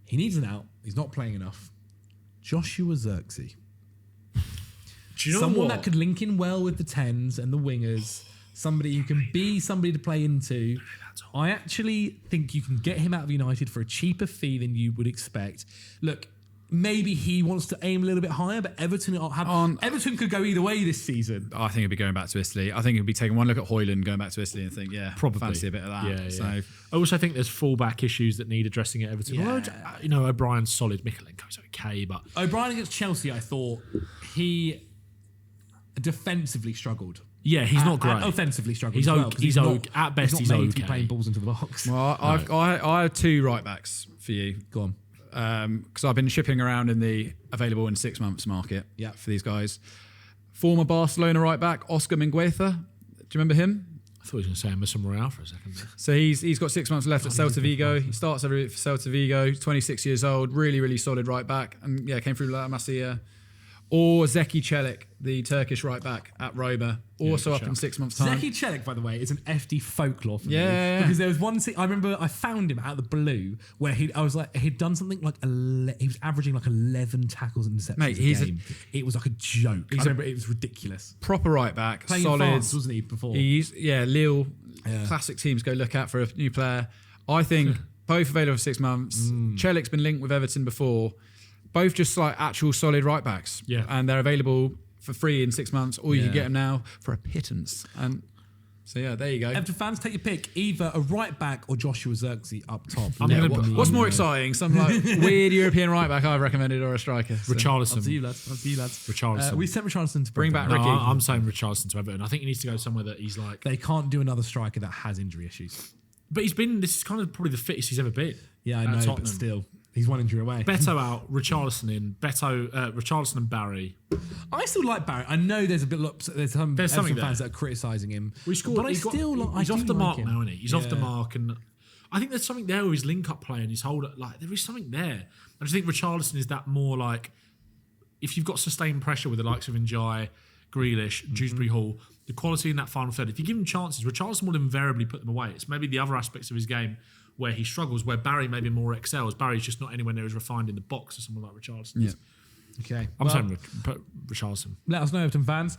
he needs an out. He's not playing enough. Joshua Zirkzee. Do you know someone what? that could link in well with the 10s and the wingers. Somebody who can be somebody to play into. I actually think you can get him out of United for a cheaper fee than you would expect. Look, maybe he wants to aim a little bit higher, but Everton could go either way this season. I think he'll be going back to Italy. I think he'll be taking one look at Højlund, going back to Italy, and think, probably fancy a bit of that. Yeah. So I also think there's fullback issues that need addressing at Everton. Yeah. Although, O'Brien's solid, Mikalenko's okay, but O'Brien against Chelsea, I thought he defensively struggled. Yeah, he's not great. Offensively struggled. He's as well, okay. He's okay. At best, he's not made okay. to be playing balls into the box. Well, I have two right backs for you. Go on. Because I've been shipping around in the available in 6 months market for these guys. Former Barcelona right back, Oscar Mingueza. Do you remember him? I thought he was going to say Emerson Royale for a second. So he's got 6 months left at Celta Vigo. He starts every week for Celta Vigo. 26 years old, really, really solid right back. And came through La Masia. Or Zeki Çelik, the Turkish right back at Roma, also up in 6 months' time. Zeki Çelik, by the way, is an FD folklore for me. Yeah. Because there was one scene, I remember I found him out of the blue where he'd done something like, he was averaging like 11 tackles and interceptions a game. It was like a joke. I remember it was ridiculous. Proper right back, Playing solid. in France, wasn't he, before? Lille, classic teams go look out for a new player. I think both available for 6 months. Çelik's been linked with Everton before. Both just like actual solid right backs. Yeah. And they're available for free in 6 months, or you can get them now for a pittance. And so, there you go. Everton fans, take your pick. Either a right back or Joshua Zirkzee up top. What's more exciting? Some like weird European right back I've recommended, or a striker? So. Richarlison. Up to you, lads. Richarlison. We sent Richarlison to Bring back Brentford. Ricky. I'm saying Richarlison to Everton. I think he needs to go somewhere that he's like... They can't do another striker that has injury issues. But this is kind of probably the fittest he's ever been. Yeah, I know, Tottenham. but still. He's one injury away. Beto out, Richarlison in. Richarlison and Barry. I still like Barry. I know there's some something fans that are criticising him. We scored. But he's off the mark him. now, isn't he? He's off the mark, and I think there's something there with his link-up play and his hold. Like there is something there. I just think Richarlison is that more like if you've got sustained pressure with the likes of Njai, Grealish, Dewsbury Hall, the quality in that final third. If you give him chances, Richarlison will invariably put them away. It's maybe the other aspects of his game where he struggles, where Barry maybe more excels. Barry's just not anywhere near as refined in the box as someone like Richarlison is. Okay. I'm saying Richarlison. Let us know, Everton fans.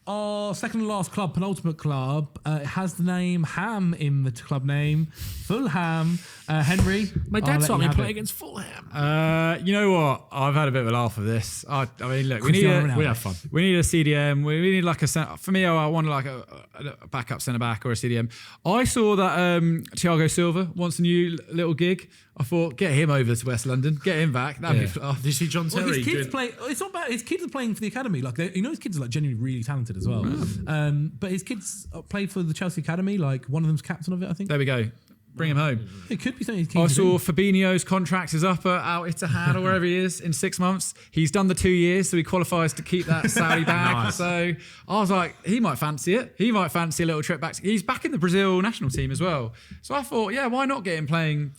Our second and last club, penultimate club, has the name Ham in the club name. Fulham. Henry. My dad saw me play against Fulham. You know what? I've had a bit of a laugh of this. I mean, look, we have fun. We need a CDM. We need like for me, I want like a backup centre back or a CDM. I saw that Thiago Silva wants a new little gig. I thought, get him over to West London, get him back. That'd be. Did you see John Terry? Well, his kids play. It's not bad. His kids are playing for the academy. Like his kids are like genuinely really talented as well. But his kids play for the Chelsea academy. Like one of them's captain of it, I think. There we go. Bring him home. It could be something he's keen I to saw do. Fabinho's contract is up at Al Ittihad or wherever he is in 6 months. He's done the 2 years, so he qualifies to keep that Saudi bag. Nice. So I was like, he might fancy it. He might fancy a little trip back. He's back in the Brazil national team as well. So I thought, yeah, why not get him playing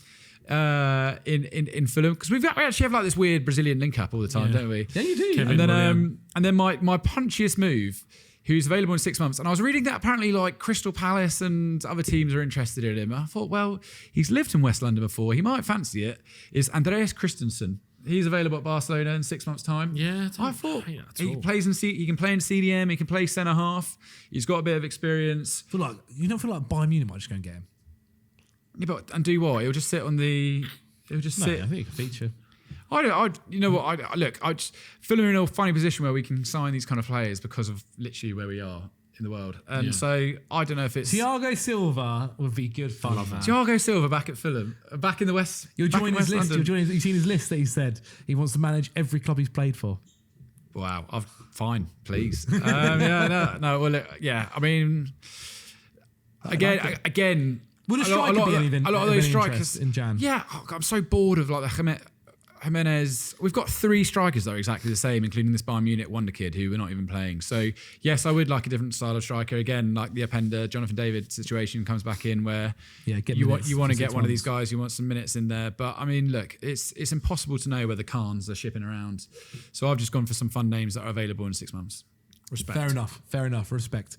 in Fulham? Because we actually have like this weird Brazilian link up all the time, don't we? Yeah, you do. Kevin And then my punchiest move, who's available in 6 months. And I was reading that apparently like Crystal Palace and other teams are interested in him. I thought, well, he's lived in West London before. He might fancy it. Is Andreas Christensen. He's available at Barcelona in 6 months' time. Yeah, I thought he plays he can play in CDM. He can play centre half. He's got a bit of experience. I feel like you don't feel like Bayern Munich might just go and get him. Yeah, but and do what? He'll just sit on the. He'll just sit. I think he could feature. You know what? Fulham are in a funny position where we can sign these kind of players because of literally where we are in the world. And so I don't know if it's Thiago Silva would be good fun. Thiago Silva back at Fulham, back in the West. You'll back join in his West list. London. You've seen his list that he said he wants to manage every club he's played for. Wow, fine, please. No. Well, I mean, again. Would a striker be anything? A lot of those strikers in Jan. Yeah, I'm so bored of like the Jimenez. We've got 3 strikers that are exactly the same, including this Bayern Munich wonder kid who we're not even playing. So yes, I would like a different style of striker. Again, like the Openda, Jonathan David situation comes back in where you want to get one of these guys. You want some minutes in there. But I mean, look, it's impossible to know where the Khans are shipping around. So I've just gone for some fun names that are available in 6 months. Respect. Fair enough. Respect.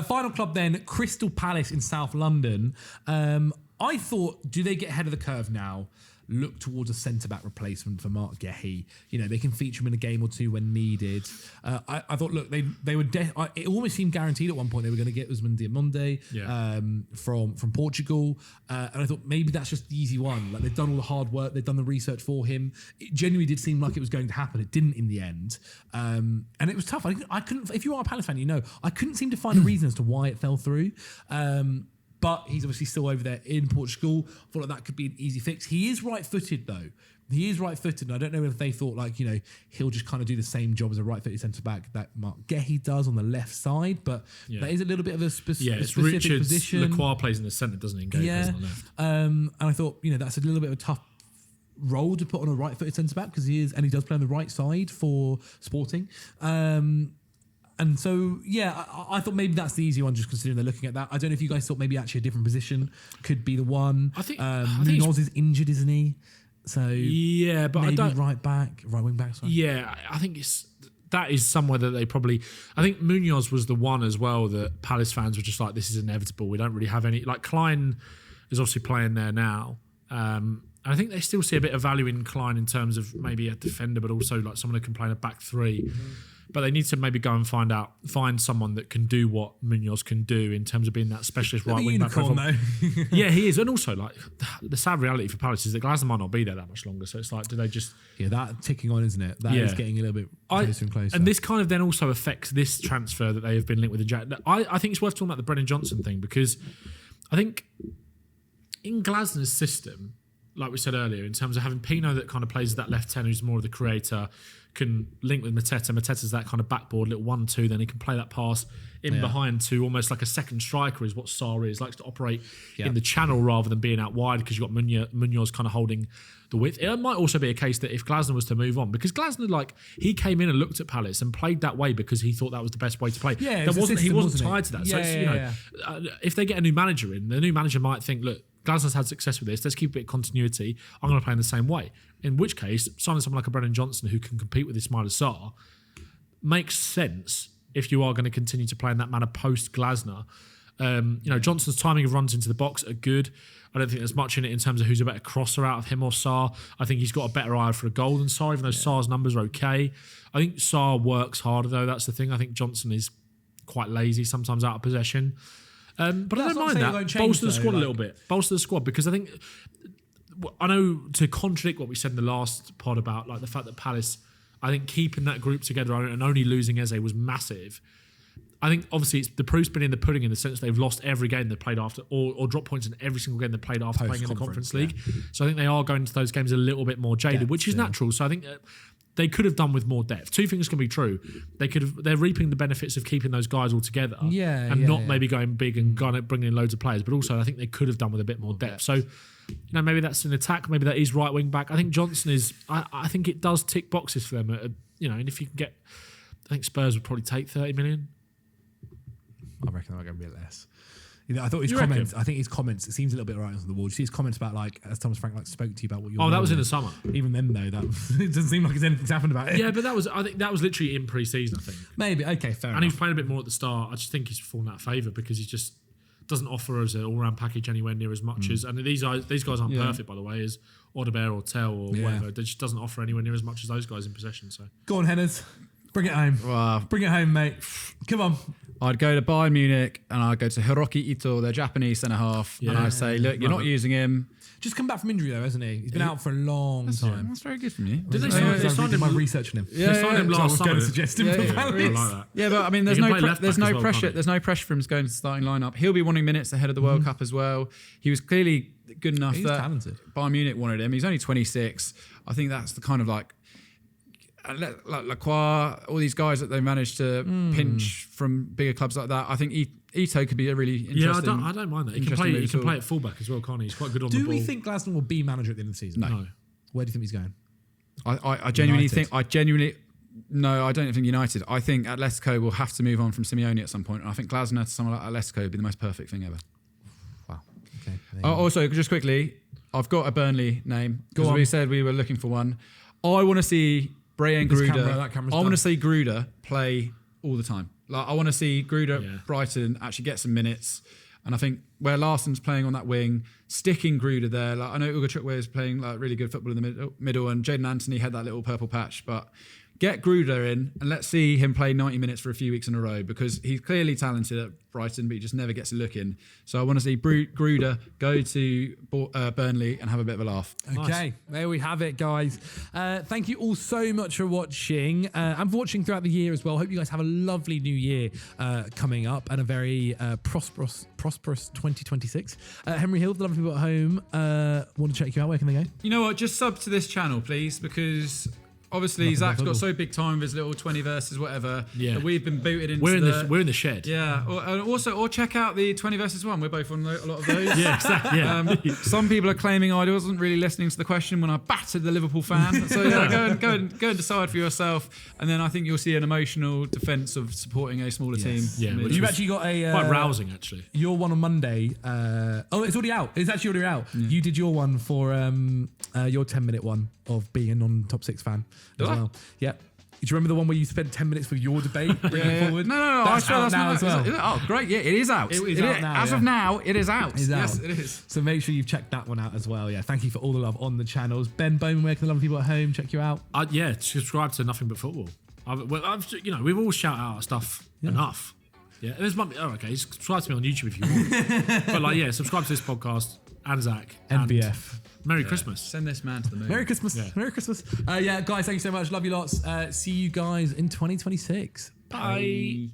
Final club then, Crystal Palace in South London. I thought, do they get ahead of the curve now? Look towards a centre-back replacement for Mark Guehi. You know, they can feature him in a game or two when needed. I thought, look, they were. It almost seemed guaranteed at one point they were going to get Usman Diamonde from Portugal, and I thought maybe that's just the easy one. Like they've done all the hard work, they've done the research for him. It genuinely did seem like it was going to happen. It didn't in the end, and it was tough. I couldn't. If you are a Palace fan, you know I couldn't seem to find a reason as to why it fell through. But he's obviously still over there in Portugal. I thought that could be an easy fix. He is right-footed, though. He is right-footed, and I don't know if they thought, like, you know, he'll just kind of do the same job as a right-footed centre-back that Mark Guehi does on the left side, but that is a little bit of a specific position. Lacroix plays in the centre, doesn't he? Plays on the left. And I thought, you know, that's a little bit of a tough role to put on a right-footed centre-back because he does play on the right side for Sporting. And so, I thought maybe that's the easy one, just considering they're looking at that. I don't know if you guys thought maybe actually a different position could be the one. I think Munoz is injured, isn't he? So but maybe I don't. right wing back. Sorry. Yeah, I think that is somewhere that they probably. I think Munoz was the one as well that Palace fans were just like, this is inevitable. We don't really have any. Like Klein is obviously playing there now. And I think they still see a bit of value in Klein in terms of maybe a defender, but also like someone who can play in a back three. Mm-hmm. But they need to maybe go and find someone that can do what Munoz can do in terms of being that specialist right wing back. Yeah, he is. And also, like, the sad reality for Palace is that Glasner might not be there that much longer. So it's like, do they just... Yeah, that ticking on, isn't it? That is getting a little bit closer and closer. And this kind of then also affects this transfer that they have been linked with. I think it's worth talking about the Brennan Johnson thing because I think in Glasner's system, like we said earlier, in terms of having Pino that kind of plays that left 10 who's more of the creator, can link with Mateta. Mateta's that kind of backboard, little 1-2, then he can play that pass in behind to almost like a second striker is what Sarri is. Likes to operate in the channel rather than being out wide because you've got Munoz kind of holding the width. It might also be a case that if Glasner was to move on, because Glasner, like, he came in and looked at Palace and played that way because he thought that was the best way to play. Yeah, he wasn't tied to that. So if they get a new manager in, the new manager might think, look, Glasner's had success with this. Let's keep a bit of continuity. I'm going to play in the same way. In which case, signing someone like a Brennan Johnson who can compete with Ismaila Sarr makes sense if you are going to continue to play in that manner post Glasner. Johnson's timing of runs into the box are good. I don't think there's much in it in terms of who's a better crosser out of him or Sarr. I think he's got a better eye for a goal than Sarr, even though Sarr's numbers are okay. I think Sarr works harder, though. That's the thing. I think Johnson is quite lazy, sometimes out of possession. But I don't mind that. Bolster the squad a little bit. Bolster the squad, because I think, I know, to contradict what we said in the last pod about like the fact that Palace, I think keeping that group together and only losing Eze was massive. I think obviously it's the proof's been in the pudding in the sense they've lost every game they played after, or dropped points in every single game they played after playing in the Conference League. Yeah. So I think they are going into those games a little bit more jaded, which is natural. So I think they could have done with more depth. Two things can be true. They're reaping the benefits of keeping those guys all together, and not maybe going big and bringing in loads of players. But also I think they could have done with a bit more depth. So maybe that's an attack. Maybe that is right wing back. I think Johnson is. I think it does tick boxes for them. And if you can get, I think Spurs would probably take 30 million. I reckon they're going to be less. I thought his comments. I think his comments. It seems a little bit right on the wall. You see his comments about as Thomas Frank spoke to you about what you're. Oh, that was in the summer. Even then, though, it doesn't seem like anything's happened about it. Yeah, but I think that was literally in pre-season. I think maybe fair. And he was playing a bit more at the start. I just think he's fallen out of favour because he just doesn't offer us an all-round package anywhere near as much as. And these guys aren't perfect, by the way. As Audebert or Tell or whatever, it just doesn't offer anywhere near as much as those guys in possession. So go on, Henners. Bring it home. Wow. Bring it home, mate. Come on. I'd go to Bayern Munich and I'd go to Hiroki Ito, their Japanese centre-half, and I'd say, look, you're not using him. Just come back from injury, though, hasn't he? He's been out for a long time. That's very good from you. Did they sign him? My research on him. They signed him last summer. I was going to suggest him for Palace. I like that. Yeah, but I mean, there's no pressure. There's no pressure for him to go into the starting lineup. He'll be wanting minutes ahead of the World Cup as well. He was clearly good enough that talented. Bayern Munich wanted him. He's only 26. I think that's the kind of like Lacroix, all these guys that they managed to pinch from bigger clubs like that. I think Ito could be a really interesting. Yeah, I don't mind that. He can play at fullback as well, can't he? He's quite good on the ball. Do we think Glasner will be manager at the end of the season? No. Where do you think he's going? I genuinely think. No, I don't think United. I think Atletico will have to move on from Simeone at some point, and I think Glasner to someone like Atletico would be the most perfect thing ever. Wow. Okay. Also, just quickly, I've got a Burnley name because we said we were looking for one. I want to see Brian Gruder. I want to see Gruder play all the time. Like I want to see Gruder Brighton actually get some minutes. And I think where Larsson's playing on that wing, sticking Gruder there. Like I know Ugo Chukwueze is playing like really good football in the middle, and Jadon Anthony had that little purple patch. But get Gruder in and let's see him play 90 minutes for a few weeks in a row because he's clearly talented at Brighton, but he just never gets a look in. So I want to see Gruder go to Burnley and have a bit of a laugh. Okay, there we have it, guys. Thank you all so much for watching and for watching throughout the year as well. Hope you guys have a lovely new year coming up and a very prosperous 2026. Henry Hill, the lovely people at home, want to check you out. Where can they go? You know what? Just sub to this channel, please, because obviously Zach's got so big time with his little 20 verses whatever that we've been booted into we're in the shed. Yeah, or check out the 20 versus 1. We're both on a lot of those. Yeah, exactly. Yeah. Some people are claiming I wasn't really listening to the question when I battered the Liverpool fan. So go and decide for yourself, and then I think you'll see an emotional defence of supporting a smaller team. Yeah, you've actually got a quite rousing actually. Your one on Monday. It's already out. It's actually already out. Yeah. You did your one for your 10-minute one of being a non-top 6 fan as well. Yeah. Do you remember the one where you spent 10 minutes with your debate bringing forward? No. That's out now as well. Oh, great. Yeah, it is out. It is out now. As of now, it is out. Yes, it is. So make sure you've checked that one out as well. Yeah. Thank you for all the love on the channels. Ben Bowman, where can the lovely people at home check you out? Subscribe to Nothing But Football. We've all shout out our stuff enough. Yeah. And subscribe to me on YouTube if you want. But subscribe to this podcast and Zach. NBF. Merry Christmas. Send this man to the moon. Merry Christmas. Yeah. Merry Christmas. Guys, thank you so much. Love you lots. See you guys in 2026. Bye.